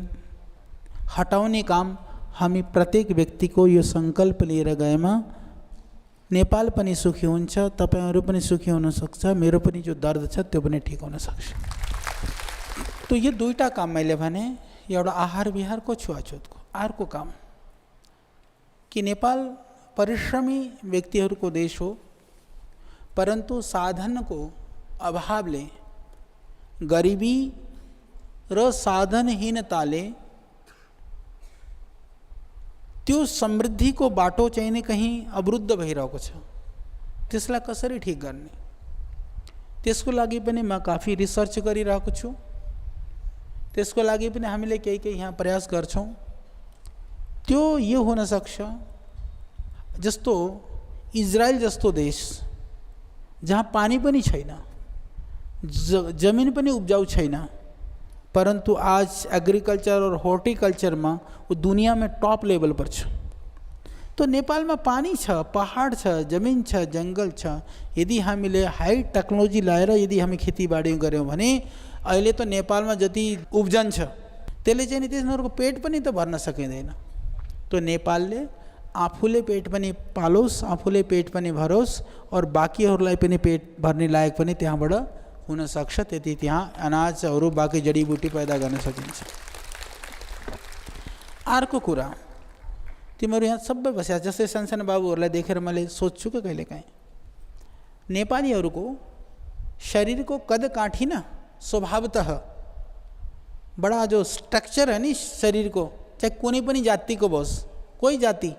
हटाउने काम हामी प्रत्येक व्यक्तिको यो सङ्कल्प लिएर गएमा नेपाल पनि सुखी हुन्छ, तपाईहरू पनि सुखी हुन सक्छ, मेरो पनि जो दर्द छ त्यो पनि ठिक हुन सक्छ। तो यो दुईटा काम मैले भने, एउटा आहार विहारको, छुवाछुतको। अर्को काम कि नेपाल परिश्रमी व्यक्तिहरूको देश हो, परन्तु साधनको अभावले, गरिबी र साधनहीनताले त्यो समृद्धिको बाटो चाहिँ नि कहीँ अवरुद्ध भइरहेको छ। त्यसलाई कसरी ठिक गर्ने, त्यसको लागि पनि म काफी रिसर्च गरिरहेको छु। त्यसको लागि पनि हामीले केही केही यहाँ प्रयास गर्छौँ। त्यो यो हुन सक्छ जस्तो इजरायल जस्तो देश जहाँ पानी पनि छैन, जमिन पनि उब्जाउ छैन, परंतु आज एग्रीकल्चर और हॉर्टिकल्चरमा वो दुनिया में टॉप लेवल पर छ। तो नेपाल में पानी छ, पहाड़ छ, जमीन छ, जंगल छ। यदि हामीले हाई टेक्नोलोजी लाएर यदि हामी खेतीबाडी गऱ्यौँ भने अहिले तो नेपाल में जति उब्जन छ त्यसले चाहिँ नि तिनीहरूको पेट पनि त भर्न सकिँदैन। तो नेपालले आफूले पेट पनि पालोस्, आफूले पेट पनि भरोस् और बाँकीहरूलाई पनि पेट भर्ने लायक पनि त्यहाँबाट हुन सक्छ। त्यति त्यहाँ अनाजहरू बाँकी जडीबुटी पैदा गर्न सकिन्छ। अर्को कुरा, तिमीहरू यहाँ सबै बस्या जस्तै सानसानो बाबुहरूलाई देखेर मैले सोच्छु कि कहिलेकाहीँ नेपालीहरूको शरीरको कद काठी न स्वभावतः बड़ा जो स्ट्रक्चर है नि शरीर को, चाहे कुनै पनि जातिको होस्, कोही जाति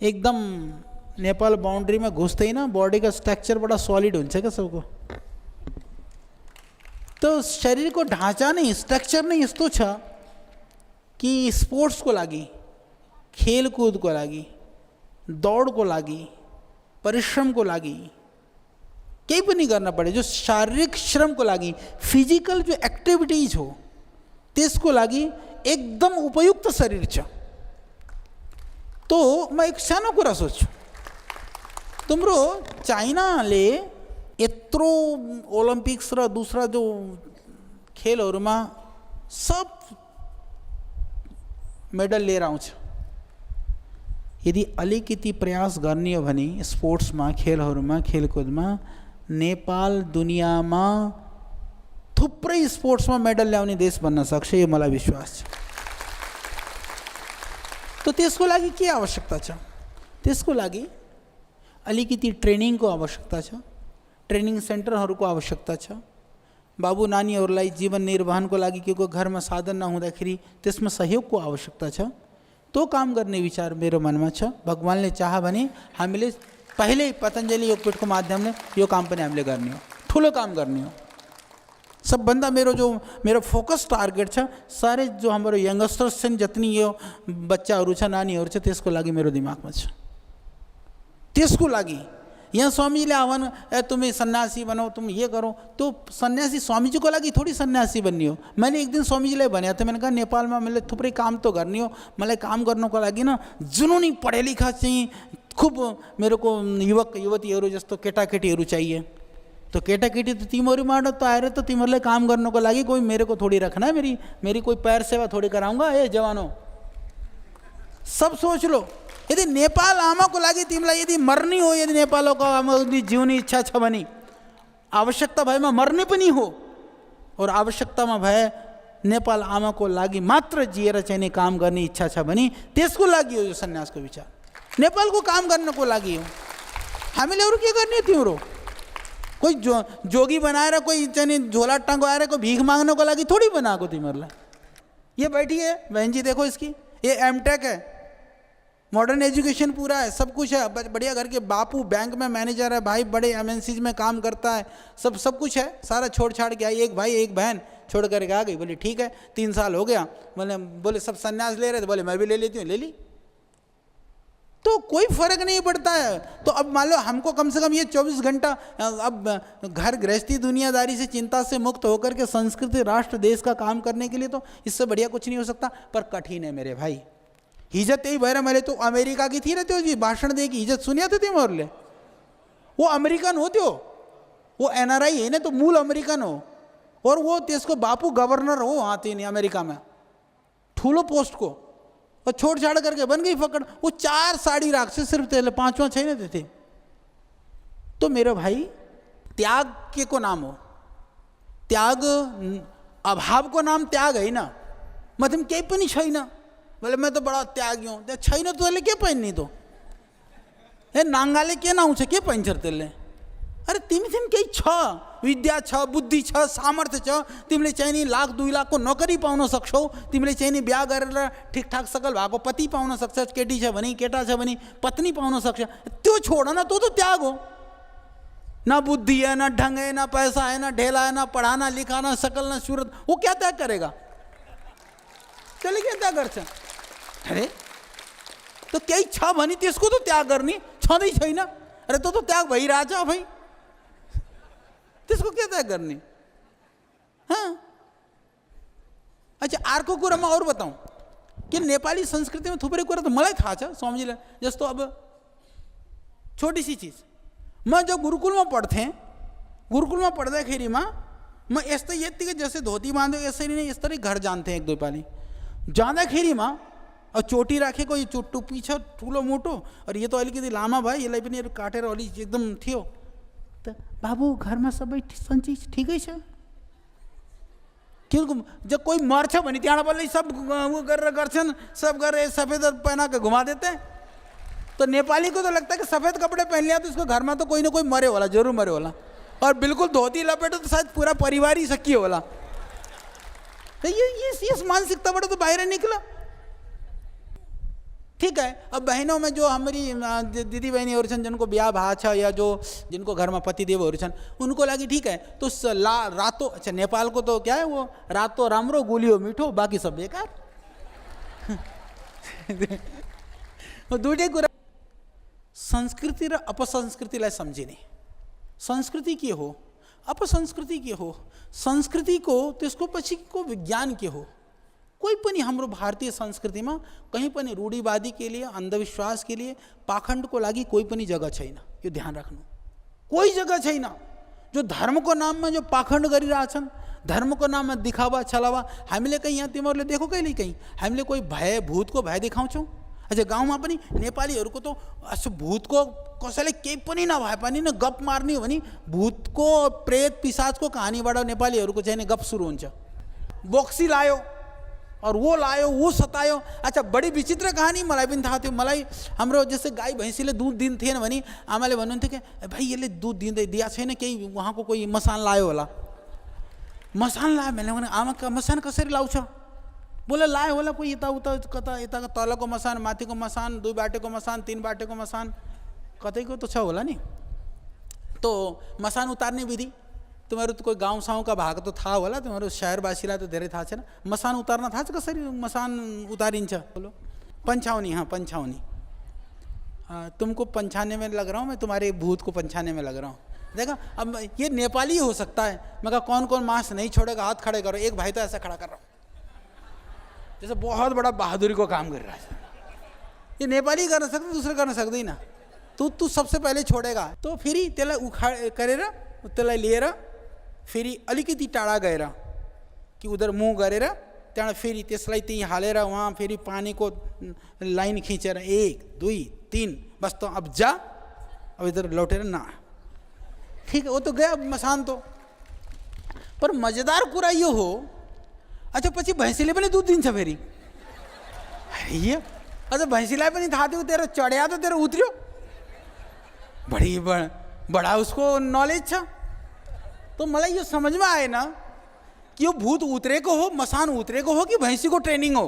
एकदम नेपाल बाउन्ड्री में घुस्दैन, बॉडी का स्ट्रक्चर बड़ा सॉलिड हुन्छ क्या सबको। तो शरीर को ढांचा नहीं, स्ट्रक्चर नहीं यस्तो छ कि स्पोर्ट्स को लागि, खेलकूद को लागि, दौड़ को लागि, परिश्रम को लागि केही पनि गर्न पड़े, जो शारीरिक श्रम को लागि, फिजिकल जो एक्टिविटीज हो त्यसको लागि एकदम उपयुक्त शरीर छ। तो म एक सानो कुरा सोच्छु, तिम्रो चाइनाले यत्रो ओलम्पिक्स र दूसरा जो खेलहरूमा सब मेडल लिएर आउँछ। यदि अलिकति प्रयास गर्ने हो भने स्पोर्ट्समा, खेलहरूमा, खेलकुदमा नेपाल दुनियाँमा थुप्रै स्पोर्ट्समा मेडल ल्याउने देश बन्न सक्छ, यो मलाई विश्वास छ। तो त्यसको लागि के आवश्यकता छ? त्यसको लागि अलिकति ट्रेनिङको आवश्यकता छ, ट्रेनिङ सेन्टरहरूको आवश्यकता छ। बाबु नानीहरूलाई जीवन निर्वाहनको लागि के को घरमा साधन नहुँदाखेरि त्यसमा सहयोगको आवश्यकता छ। तो काम गर्ने विचार मेरो मनमा छ। भगवानले चाह भने हामीले पहिले पतञ्जलि योगपीठको माध्यमले यो काम पनि हामीले गर्ने हो, ठुलो काम गर्ने हो। सबभन्दा मेरो फोकस टार्गेट छ सारे जो हाम्रो यंगस्टर्स छन्, जति यो बच्चाहरू छ, नानीहरू छ, त्यसको लागि मेरो दिमागमा छ। त्यसको लागि यहाँ स्वामीजीले आह्वान, तुम्हें सन्यासी बनाओ, तुम ये करो, तो सन्यासी स्वामी जी को लागि थोड़ी सन्यासी बन्नी हो। मैंने एक दिन स्वामी जीलाई भनेको थिएँ, मैंने कहा नेपाल में मैले थुप्रै काम तो गर्ने हो, मलाई काम गर्नको लागि न जुनूनी पढे लिखा चाहिँ खूब मेरो को युवक युवतीहरू जस्तो केटाकेटीहरू चाहिए। तो केटाकेटी तो तिमीहरूबाट तो आएर तो तिमीहरूलाई काम गर्नको लागि कोही मेरे को थोड़ी रखना है, मेरी कोई पैर सेवा थोड़ी कराऊंगा। ए जवानों, सब सोच लो, यदि नेपाल आमाको लागि तिमीलाई यदि मर्नी हो, यदि नेपालको आमाको जिउने इच्छा छ भने आवश्यकता भएमा मर्ने पनि हो, और आवश्यकतामा भए नेपाल आमाको लागि मात्र जिएर चाहिँ काम गर्ने इच्छा छ भने त्यसको लागि हो यो सन्यासको विचार। नेपालको काम गर्नको लागि हो। हामीले अरू के गर्ने? तिम्रो कोही जोगी बनाएर, कोही चाहिँ झोला टंगाएर कोही भीख माग्नको लागि थोड़ी बनाएको तिमीहरूलाई। ये बैठी है बहन जी, देखो इसकी, ये एमटेक है, मॉडर्न एजुकेशन पूरा है, सब कुछ है, बढ़िया घर के बापू बैंक में मैनेजर है, भाई बड़े एमएनसीज में काम करता है, सब कुछ है, सारा छोड़ छाड़ के आई, एक भाई एक बहन छोड़ करके आ गई। बोले ठीक है 3 साल हो गया, बोले सब संन्यास ले रहे थे, बोले मैं भी ले लेती हूँ, ले ली। तो कोई फर्क नहीं पड़ता है। तो अब मान लो हमको कम से कम ये 24 घंटा अब घर गृहस्थी दुनियादारी से चिंता से मुक्त होकर के संस्कृति राष्ट्र देश का काम करने के लिए तो इससे बढ़िया कुछ नहीं हो सकता। पर कठिन है मेरे भाई। इज्जत यही भैर मेरे तो अमेरिका की थी रहते हो जी, भाषण दे की इज्जत सुनिया थे मोरले, वो अमेरिकन होते हो, वो एनआरआई है ना, तो मूल अमेरिकन हो, और वो देश को बापू गवर्नर हो वहाँ थे अमेरिका में ठूलो पोस्ट को, और छोड़ छाड़ करके बन गई फकड़। वो 4 साड़ी राख से सिर्फ तेल 5वां 6 देते थे। तो मेरे भाई त्याग के को नाम हो, त्याग अभाव को नाम त्याग है ना, मतलब कहीं पर नहीं छै ना, बोले मैं तो बड़ा त्यागी हूँ, छै ना तो के पहननी तो ए नांगाले के ना ऊँचे के पहन तेले। अरे तिमी केही छ, विद्या छ, बुद्धि छ, सामर्थ्य छ, तिमीले चाहिँ नि 1 लाख 2 लाखको नोकरी पाउन सक्छौ, तिमीले चाहिँ नि बिहा गरेर ठिकठाक सकल भएको पति पाउन सक्छौ, केटी छ भने केटा छ भने पत्नी पाउन सक्छ, त्यो छोड न, तो त्याग हो। ना बुद्धि है, ना ढंग है, ना पैसा है, ना ढेला है, ना पढ़ाना लिखाना सकल, ना सूरत, वो क्या त्याग करेगा? चले क्या त्याग गर्छ? अरे तो केही छ भने त्यसको तो त्याग गर्ने छँदै छैन। अरे तो त्याग भइरहेछ भाइ, त्यसको के त्याग गर्ने? हाँ अच्छा, अर्को कुरा म और बताऊँ कि नेपाली संस्कृति में थुप्रै कुरा त मलाई थाहा छ स्वामीजीलाई। जस्तो अब छोटी सी चीज, म जब गुरुकुल में पढ्थेँ, गुरुकुल में पढ्दाखेरिमा म यस्तै यत्तिकै जस्तै धोती बाँधेको यसरी नै यस्तरी घर जान्थेँ एक दुई पाली। जाँदाखेरिमा अब चोटी राखेको यो टुप्पी छ ठुलो मोटो, और ये तो अलिकति लामा भयो, यसलाई पनि काटेर अलि एकदम थियो। त बाबु घरमा सबै सन्चीज ठिकै छ? क्यों जब कोई मर्छ भने त्यहाँ बल्लै सब वो गरेर गर्छन्, सब गरेर सफेद पहना के घुमा देते हैं। तो नेपाली को तो लगता है कि सफेद कपड़े पहन लिया तो इसको घर में तो कोई ना कोई मरे होला, जरूर मरे होला, और बिल्कुल धोती लपेटो तो शायद पूरा परिवार ही सकी होला। तो ये मानसिकता बड़ा तो बाहर निकला। ठीक है, अब बहनों में जो हमारी दीदी बहनी और जिनको ब्याह भा छ, या जो जिनको घर में पति देव और उनको लगी ठीक है, तो रातो अच्छा नेपाल को तो क्या है, वो रातो राम्रो गुलियो मीठो, बाकी सब बेकार। दुईटै कुरा संस्कृति र अपसंस्कृतिलाई सम्झिने। संस्कृति के हो, अपसंस्कृति के हो, संस्कृति को त्यसको पछिको विज्ञान के हो। कोही पनि हाम्रो भारतीय संस्कृतिमा कहीं पनि रूढ़िवादी के लिए, अंधविश्वास के लिए, पाखंड को लागि कोही पनि जगह छैन। यो ध्यान राख्नु, कोही जगह छैन। जो धर्म को नाम में जो पाखंड गरिरहेछन्, धर्म को नाम में दिखावा छलावा, हामीले कहीं यहाँ तिमीहरूले देखो कहिले कहीं हामीले कोही भय भूतको भय देखाउँछौँ? अच्छा गाउँमा पनि नेपालीहरूको तो भूतको कसैले केही पनि नभए पनि न गप मार्ने हो भने भूतको प्रेत पिशाचको कहानीबाट नेपालीहरूको चाहिँ गप सुरु हुन्छ। बोक्सी लायो और वो लायो, वो सतायो। अच्छा बड़ी विचित्र कहानी मलाई पनि थाहा थियो। मलाई हाम्रो जस्तै गाई भैँसीले दुध दिन्थेन भने आमाले भन्नुहुन्थ्यो कि भाइ यसले दुध दिया छैन, केही उहाँको कोही मसान लायो होला। मसान लायो मैले भने आमा मसान कसरी लाउँछ? बोले लायो होला कोही यताउता, कता यता तलको मसान, माथिको मसान, 2 बाटेको मसान, 3 बाटेको मसान, कतैको तो छ होला नि। तो मसान उतार्ने विधि तुम्हारे तो कोई गाउँ साउँका भएको तो थाहा होला, तुम्हारे शहरवासीलाई तो धेरै थाहा छैन। मसान उतार्न थाहा छ कसरी मसान उतारिन्छ? बोलो पंछाउनी। हाँ पंछाउनी, तुमको पंछाने में लग रहा हूँ मैं, तुम्हारे भूत को पंछाने में लग रहा हूँ। देखा अब ये नेपाली हो सकता है। मैं कहा कौन कौन मांस नहीं छोड़ेगा, हाथ खड़े करो। एक भाई तो ऐसा खड़ा कर रहा हूँ जैसे बहुत बड़ा बहादुरी को काम कर रहा है। ये नेपाली कर सकते, दूसरे कर सकते ही ना। तू सबसे पहले छोड़ेगा तो फेरि त्यसलाई उखाड गरेर त्यसलाई लिएर फेरि अलिकति टाढा गएर कि उधर मुँह गरेर त्यहाँ फेरि त्यसलाई त्यही हालेर वहाँ फेरि पानीको लाइन खिचेर 1 2 3 बस तो अब जा, अब इधर लौटेर ना। ठीक है, वो तो गया मसान तो। पर मजेदार कुरा यो हो, अच्छा पछि भैँसीले पनि दुध दिन्छ फेरि। ये अच्छा भैँसीलाई पनि थाहा थियो तेरो चढ्या तो तेरो उत्रियो। बड़ा उसको नॉलेज छ। तो मलाई यो समझ में आए ना कि यो भूत उतरेको हो, मसान उतरेको हो कि भैँसी को ट्रेनिंग हो।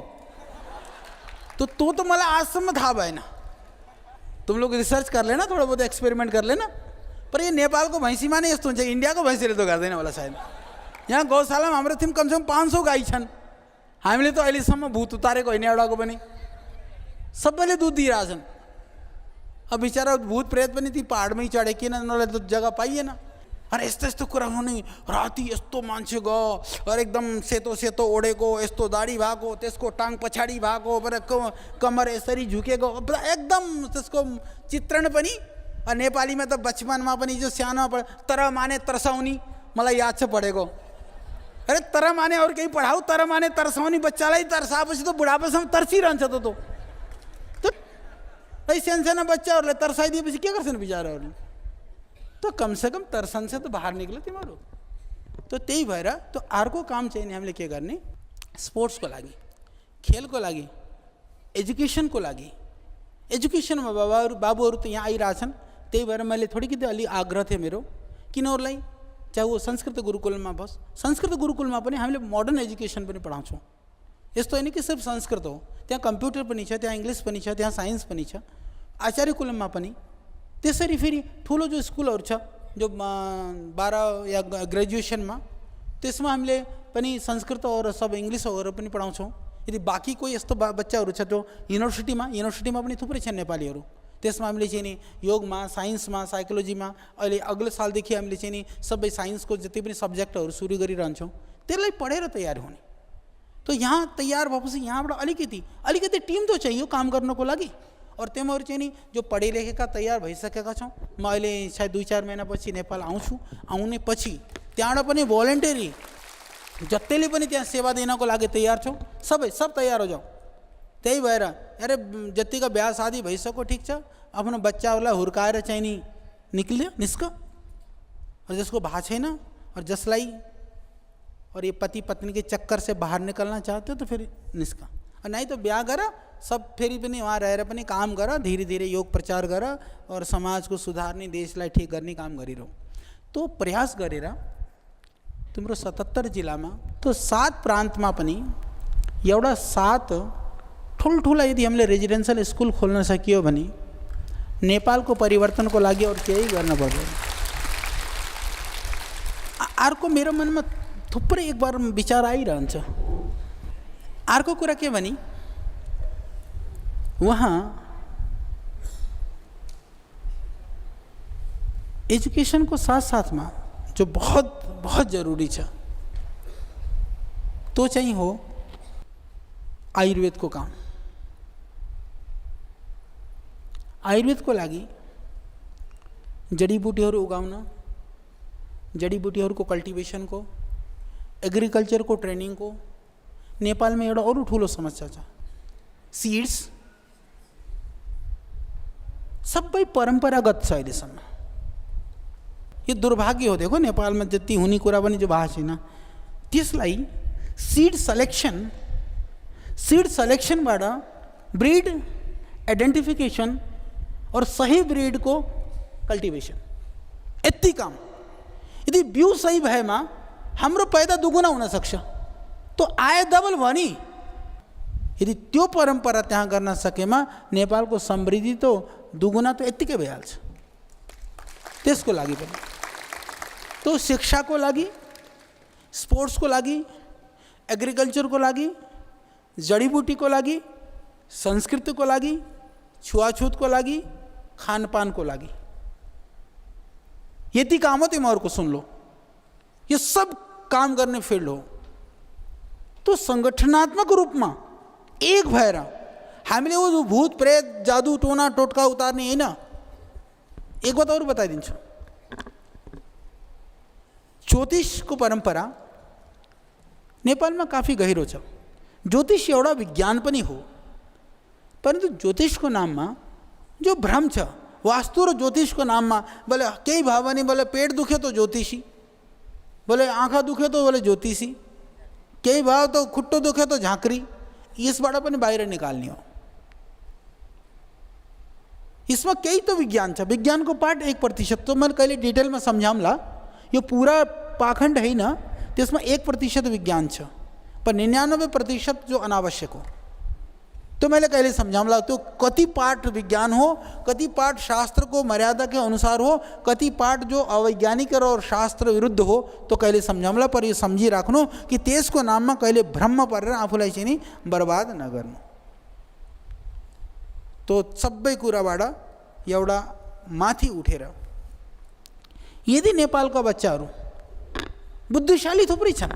तो मला आजसम्म थाहा भएन। तुम लोग रिसर्च कर लेना, थोड़ा बहुत एक्सपेरिमेंट कर लेना। पर ये नेपालको भैँसीमा नै यस्तो हुन्छ, इन्डियाको भैँसीले त गर्दैन होला सायद। यहाँ गौशालामा हाम्रो थियौँ कमसेकम 500 गाई छन्। हामीले त अहिलेसम्म भूत उतारेको होइन एउटाको पनि, सबैले दुध दिइरहेछन्। अब बिचरा भूत प्रेत पनि ती पहाडमै चढे, किन उनीहरूलाई त जग्गा पाइएन। अरे यस्तो यस्तो कुरा हुने, राति यस्तो मान्छे गयो और एकदम सेतो सेतो ओढेको, यस्तो दाढी भएको, त्यसको टाङ पछाडि भएको, कमर यसरी झुकेको, एकदम त्यसको चित्रण पनि। नेपालीमा त बचपनमा पनि जो सानोमा पढ तर माने तर्साउने, मलाई याद छ पढेको। अरे तर माने और केही पढाऊ, तर माने तर्साउने, बच्चालाई तर्साएपछि त बुढापासम्म तर्सिरहन्छ त। साना बच्चाहरूलाई तर्साइदिएपछि के गर्छन् बिचराहरूले? तो कम से कम तर्सन से तो बाहर निकलो तिमीहरू। तो त्यही भएर तो अर्को काम चाहिँ नि हामीले के गर्ने, स्पोर्ट्सको लागि, खेलको लागि, एजुकेसनको लागि। एजुकेसनमा बाबुहरू त यहाँ आइरहेछन्, त्यही भएर मैले थोडिकति अलि आग्रह थियो मेरो किनहरूलाई, चाहे वो संस्कृत गुरुकुलमा बस, संस्कृत गुरुकुलमा पनि हामीले मोडर्न एजुकेसन पनि पढाउँछौँ। यस्तो होइन कि सिर्फ संस्कृत हो, त्यहाँ कम्प्युटर पनि छ, त्यहाँ इङ्ग्लिस पनि छ, त्यहाँ साइन्स पनि छ, आचार्य कुलममा पनि। त्यसरी फेरि ठुलो जो स्कुलहरू छ जो 12 या ग्रेजुएसनमा, त्यसमा हामीले पनि संस्कृत और सब इङ्ग्लिसहरू पनि पढाउँछौँ। यदि बाँकी कोही यस्तो बच्चाहरू छ जो युनिभर्सिटीमा पनि थुप्रै छन् नेपालीहरू, त्यसमा हामीले चाहिँ नि योगमा, साइन्समा, साइकोलोजीमा, अहिले अग्लो सालदेखि हामीले चाहिँ नि सबै साइन्सको जति पनि सब्जेक्टहरू सुरु गरिरहन्छौँ, त्यसलाई पढेर तयार हुने। तो यहाँ तयार भएपछि यहाँबाट अलिकति टिम तो चाहिए काम गर्नको लागि। और तिमीहरू चाहिँ नि जो पढे लेखेका तयार भइसकेका छौँ, म अहिले सायद 2-4 महिनापछि नेपाल आउँछु। आउने पछि त्यहाँबाट पनि भोलिन्टरी जतिले पनि त्यहाँ सेवा दिनको लागि तयार छौँ, सब तयार हो जाऊ। त्यही भएर अरे जतिको बिहा शादी भइसक्यो ठिक छ, आफ्नो बच्चाहरूलाई हुर्काएर चाहिँ नि निस्क। और जिसको भा छैन और जसलाई और ये पति पत्नी के चक्कर से बाहर निकलना चाहते हो तो फिर निस्क, और नहीं तो ब्याह गर, सब फेरि पनि वहाँ रहेर पनि काम गर, धीरे धीरे योग प्रचार गर और समाज को सुधार्ने, देशलाई ठीक गर्ने काम गरिरहँ। तो प्रयास गरेर तिम्रो 77 जिल्लामा तो 7 प्रान्तमा पनि एउटा 7 ठुल्ठुला यदि हामीले रेजिडेन्सियल स्कुल खोल्न सकियो भने नेपालको परिवर्तनको लागि और केही गर्न पर्दैन। अर्को मेरो मनमा थुप्रै एक बार विचार आइरहन्छ। अर्को कुरा के भने वहाँ एजुकेशन को साथ साथ में जो बहुत जरूरी छ तो चाहिँ हो आयुर्वेद को काम। आयुर्वेद को लागि जडीबुटीहरू उगाउन, जडीबुटीहरूको कल्टिवेशन को, एग्रीकल्चर को ट्रेनिंग को नेपाल में एउटा अरू ठुलो समस्या छ। सीड्स सबै परंपरागत छ अहिलेसम्म। यो दुर्भाग्य हो। देखो नेपाल में जति हुने कुरा पनि जो भएको छैन, त्यसलाई सीड सलेक्शनबाट ब्रीड आइडेन्टिफिकेशन और सही ब्रीड को कल्टिवेशन, यति काम। यदि बिउ सही भएमा हाम्रो पैदा दुगुना हुन सक्छ, तो आय डबल भयो नि। यदि त्यो परंपरा त्यहाँ गर्न सकेमा नेपालको समृद्धि तो दुगुना तो यत्तिकै भइहाल्छ। त्यसको लागि पनि तो शिक्षाको लागि, स्पोर्ट्सको लागि, एग्रिकल्चरको लागि, जडीबुटीको लागि, संस्कृतिको लागि, छुवाछुतको लागि, खानपानको लागि, यति काम हो। तिमीहरूको सुन लो, ये सब काम गर्ने फिल्ड हो। तो संगठनात्मक रूप में एक भएर हामीले वो भूत प्रेत जादू टोना टोटका उतार्ने हैन। एक बात और बताइदिन्छु, ज्योतिष को परंपरा नेपाल में काफ़ी गहिरो छ। ज्योतिष एउटा विज्ञान पनि हो, परंतु ज्योतिष को नाम में जो भ्रम छ, वास्तु र ज्योतिष को नाम में बोले केही भयो भने बोले पेट दुख्यो तो ज्योतिषी, बोले आँखा दुख्यो तो बोले ज्योतिषी, केही भयो तो खुट्टो दुख्यो तो झाँक्री, यसबाट पनि बाहिर निकाल्ने हो। इसमें केही तो विज्ञान छ। विज्ञान को पार्ट 1%, तो मैं कहिले डिटेल में समझाऊँला। यो पूरा पाखंड है ना, त्यसमा 1% विज्ञान छ, पर 99% जो अनावश्यक हो। तो मैले कहिले सम्झाउँला त्यो कति पाठ विज्ञान हो, कति पाठ शास्त्र को मर्यादा के अनुसार हो, कति पाठ जो अवैज्ञानिक और शास्त्र विरुद्ध हो, तो कहिले सम्झाउँला। पर यो सम्झिराख्नु कि त्यसको नाममा कहिले भ्रम परेर आफूलाई चाहिँ नि बर्बाद नगर्नु। तो सबै कुराबाट एउटा माथि उठेर यदि नेपालका बच्चाहरू बुद्धिशाली थुप्रै छन्,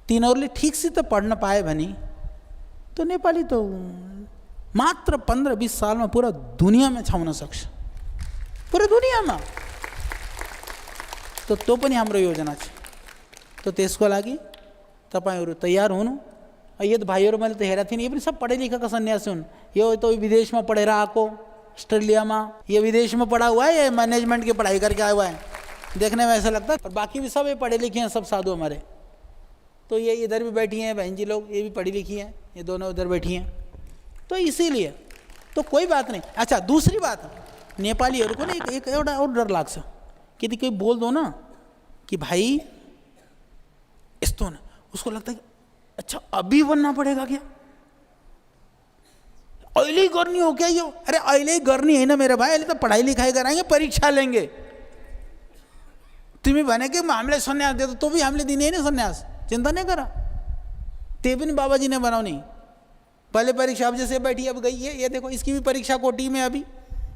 तिनीहरूले ठिकसित पढ्न पाए भने तो नेपाली तो मात्र 15-20 सालमा पूरा दुनियाँमा छाउन सक्छ, पूरा दुनियाँमा। तो त्यो पनि हाम्रो योजना छ। तो त्यसको लागि तपाईहरु तयार हुनु। यदि भाइहरु मैले त हेरेको थिएँ, ये पनि सब पढे लिखेका सन्यासी हुन्। यो तो विदेशमा पढेर आएको, ऑस्ट्रेलिया में, ये विदेश में पढ़ा हुआ है, ये मैनेजमेंट की पढ़ाई करके आया हुआ है, देखने में ऐसा लगता है। और बाकी भी सब ये पढ़े लिखे हैं, सब साधु हमारे। तो ये इधर भी बैठी हैं बहन जी लोग, ये भी पढ़ी लिखी हैं, ये दोनों उधर बैठी हैं। तो इसीलिए तो कोई बात नहीं। अच्छा, दूसरी बात, नेपालीहरू को ना एक एउटा और डर लाग्छ कि यदि कोई बोल दो ना कि भाई यस्तो न, उसको लगता है कि अच्छा अभी बनना पड़ेगा क्या, अहिले करनी हो क्या यो? अरे अहिले करनी है ना मेरे भाई, अहिले तो पढ़ाई लिखाई कराएंगे, परीक्षा लेंगे। तिमी भने कि हामीले सन्यास दे तो भी हामीले दिने है ना सन्यास, चिंता नहीं करा। ते भी बाबा जी ने बनाओ नहीं, पहले परीक्षा, अब जैसे बैठी अब गई है, ये देखो इसकी भी परीक्षा कोटी में अभी।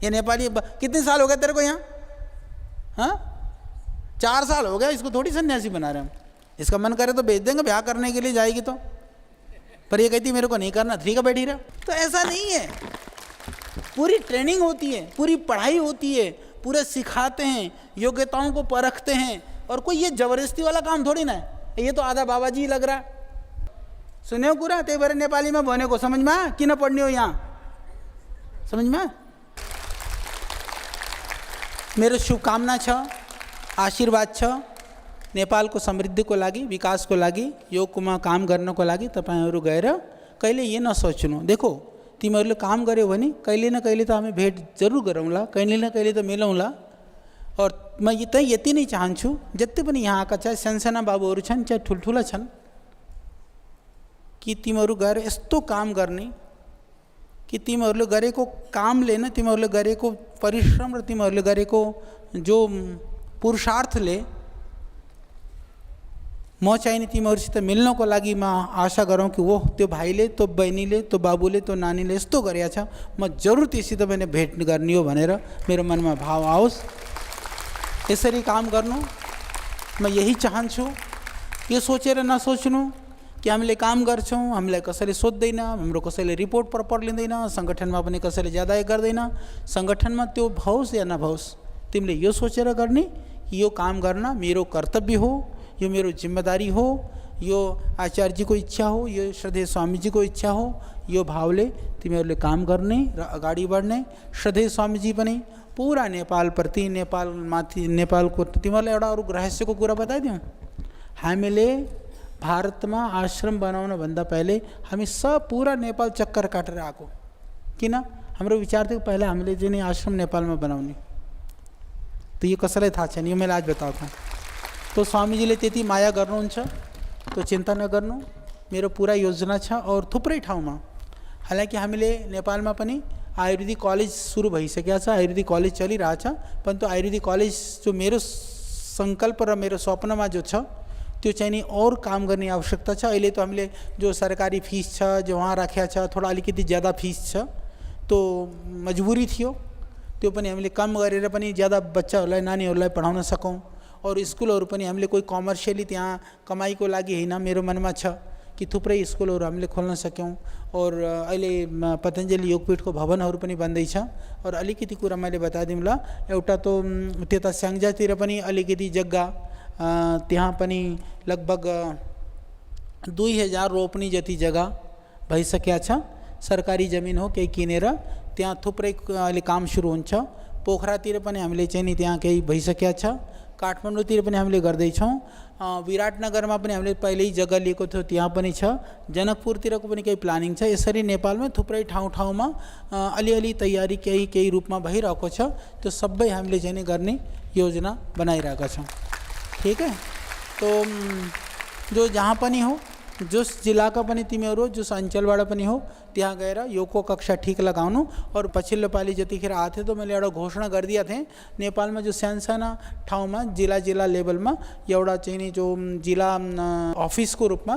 ये नेपाली कितने साल हो गए तेरे को यहाँ? हाँ 4 साल हो गया, इसको थोड़ी सन्यासी बना रहे हम। इसका मन करे तो भेज देंगे ब्याह करने के लिए, जाएगी तो। पर ये कहती मेरे को नहीं करना, ठीक है बैठी रहा। तो ऐसा नहीं है, पूरी ट्रेनिंग होती है, पूरी पढ़ाई होती है, पूरे सिखाते हैं, योग्यताओं को परखते हैं। और कोई ये जबरदस्ती वाला काम थोड़ी ना है। ये तो आधा बाबा जी लग रहा है। सुन्यो कुरा, त्यही भएर नेपाली में भनेको समझमा किन पढ्ने हो यहाँ, समझमा। मेरो शुभकामना छ, आशीर्वाद छ, नेपाल को समृद्धि को लागि, विकास को लागि, योगमा काम गर्न को लागि तपाईहरु गएर कहिले ये नसोच्नु। देखो तिमीहरुले काम गर्यो भने कहिले न कहिले त हामी भेट जरुर गरौँला, कहिले न कहिले त मिलौँला। और म यति नै चाहन्छु, जति पनि यहाँका चाहे सानसाना बाबुहरु छन् चाहे ठुलठुला छन्, कि तिमीहरु गएर यस्तो काम गर्ने कि तिमीहरुले गरेको कामले न, तिमीहरुले गरेको परिश्रम र तिमीहरुले गरेको जो पुरुषार्थले म चाहिँ नि तिमीहरुसित मिल्नको लागि म आशा गरौँ कि वो त्यो भाइले, त्यो बहिनीले, त्यो बाबुले, त्यो नानीले यस्तो गरेको छ, म जरुर त्योसित मैले भेट गर्ने हो भनेर मेरो मनमा भाव आओस्। यसरी काम गर्नु म यही चाहन्छु। यो सोचेर नसोच्नु कि हामीले काम गर्छौँ, हामीलाई कसैले सोध्दैन, हाम्रो कसैले रिपोर्ट प्रपर लिँदैन, सङ्गठनमा पनि कसैले ज्यादा गर्दैन। सङ्गठनमा त्यो भओस् या नभओस्, तिमीले यो सोचेर गर्ने कि यो काम गर्न मेरो कर्तव्य हो, यो मेरो जिम्मेदारी हो, यो आचार्य जी को इच्छा हो, यो श्रद्धेय स्वामी जी को इच्छा हो। यो भावले तिमीहरूले काम गर्ने र अगाडि बढ्ने। श्रद्धेय स्वामी जी पनि पूरा नेपाल प्रति, नेपालको तिमीहरूलाई एउटा अरू रहस्यको कुरा बताइदिउँ। हामीले भारतमा आश्रम बनाउन भन्दा पहिले हामी सब पूरा नेपाल चक्कर काटेर आएको। किन? हाम्रो विचार थियो पहिला हामीले चाहिँ आश्रम नेपालमा बनाउने। तो यो कसैलाई थाहा छैन, यो मैले आज बताउँछु। तो स्वामीजीले त्यति माया गर्नुहुन्छ, तो चिंता नगर्नु, मेरो पूरा योजना छ। और थुप्रै ठाउँमा, हालांकि हामीले नेपालमा पनि आयुर्वेदिक कलेज सुरु भइसकेको छ, आयुर्वेदिक कलेज चलिरहेछ। परन्तु आयुर्वेदिक कलेज जो मेरो संकल्प र मेरो सपनामा जो छ, त्यो चाहिँ नि और काम गर्ने आवश्यकता छ। अहिले तो हामीले जो सरकारी फीस छ, जो वहाँ राखेको छ, थोड़ा अलिकति ज़्यादा फीस छ, तो मजबुरी थियो। त्यो पनि हामीले कम गरेर पनि ज़्यादा बच्चाहरूलाई, नानीहरूलाई पढाउन सकौँ। और स्कुलहरू पनि हामीले कोही कमर्सियली त्यहाँ कमाईको लागि हैन, मेरो मनमा छ कि थुप्रै स्कुलहरू हामीले खोल्न सक्यौँ। और अहिले पतञ्जलि योगपीठको भवनहरू पनि बन्दैछ। और अलिकति कुरा मैले बताइदिउँला, एउटा तो त्यता स्याङ्जातिर पनि अलिकति जग्गा, त्यहाँ पनि लगभग 2000 रोपनी जति जग्गा भइसकेको छ। सरकारी जमिन हो, केही किनेर त्यहाँ थुप्रै अहिले काम सुरु हुन्छ। पोखरातिर पनि हामीले चाहिँ नि त्यहाँ केही भइसकेको छ। काठमाडौँतिर पनि हामीले गर्दैछौँ। विराटनगरमा पनि हामीले पहिल्यै जग्गा लिएको थियो, त्यहाँ पनि छ। जनकपुरतिरको पनि केही प्लानिङ छ। यसरी नेपालमा थुप्रै ठाउँमा अलिअलि तयारी केही रूपमा भइरहेको छ। त्यो सबै हामीले चाहिँ नि गर्ने योजना बनाइरहेका छौँ। ठीक है, तो जो जहाँ पनि हो जोस जिल्लाका पनि तिमीहरू जोस अञ्चलबाट पनि हो त्यहाँ गएर योगको कक्षा ठिक लगाउनु। और पछिल्लो पालि जतिखेर आएको थियो त मैले एउटा घोषणा गरिदिएको थिएँ, नेपालमा जो सानसाना ठाउँमा जिल्ला लेभलमा एउटा चाहिँ नि जो जिल्ला अफिसको रूपमा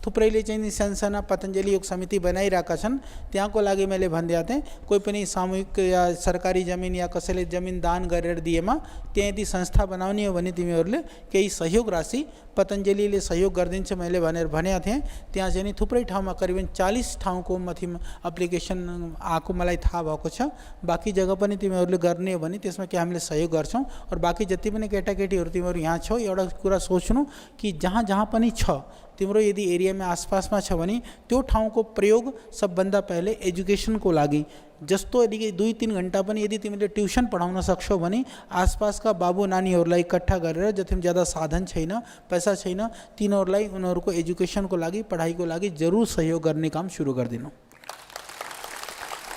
थुप्रैले चाहिँ नि सानसाना पतञ्जलि योग समिति बनाइरहेका छन्। त्यहाँको लागि मैले भनिदिएको थिएँ, कोही पनि सामूहिक या सरकारी जमिन या कसैले जमिन दान गरेर दिएमा त्यहाँ यदि संस्था बनाउने हो भने तिमीहरूले केही सहयोग राशि पतञ्जलिले सहयोग गरिदिन्छ मैले भनेर भनेको थिएँ। त्यहाँ चाहिँ नि थुप्रै ठाउँमा करिबन 40 ठाउँको माथि एप्लिकेसन आएको मलाई थाहा भएको छ। बाँकी जग्गा पनि तिमीहरूले गर्ने हो भने त्यसमा के हामीले सहयोग गर्छौँ। और बाँकी जति पनि केटाकेटीहरू तिमीहरू यहाँ छौ, एउटा कुरा सोच्नु कि जहाँ जहाँ पनि छ तिम्रो यदि एरियामा आसपासमा छ भने त्यो ठाउँको प्रयोग सबभन्दा पहिले एजुकेसनको लागि, जस्तो यदि 2-3 घन्टा पनि यदि तिमीले ट्युसन पढाउन सक्छौ भने आसपासका बाबु नानीहरूलाई इकट्ठा गरेर जति ज्यादा साधन छैन, पैसा छैन, तिनीहरूलाई उनीहरूको एजुकेसनको लागि, पढाइको लागि जरुर सहयोग गर्ने काम सुरु गरिदिनु।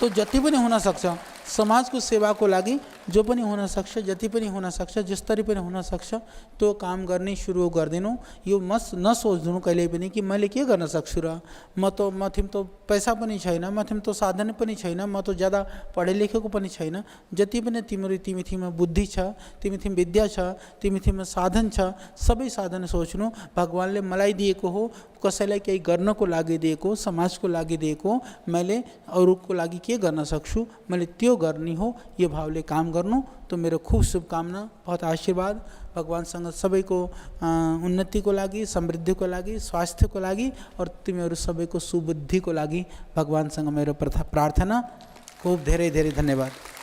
तो जति पनि हुन सक्छ समाजको सेवाको लागि जो पनि हुन सक्छ, जति पनि हुन सक्छ, जसरी पनि हुन सक्छ त्यो काम गर्ने सुरु गरिदिनु। यो नसोच्नु कहिले पनि कि मैले के गर्न सक्छु र मथिम त पैसा पनि छैन, मथिम त साधन पनि छैन, म त ज्यादा पढे लेखेको पनि छैन। जति पनि तिमीमा बुद्धि छ, तिमीमा विद्या छ, तिमीमा साधन छ, सबै साधन सोच्नु भगवानले मलाई दिएको हो, कसैलाई केही गर्नको लागि दिएको, समाजको लागि दिएको, मैले अरूको लागि के गर्न सक्छु मैले त्यो गर्ने हो, यो भावले काम गर्नु। तो मेरो खूब शुभकामना, बहुत आशीर्वाद भगवानसँग सबैको उन्नतिको लागि, समृद्धिको लागि, स्वास्थ्यको लागि और तिमीहरू सबैको सुबुद्धिको लागि भगवानसँग मेरो प्रार्थना। खूब धेरै धेरै धन्यवाद।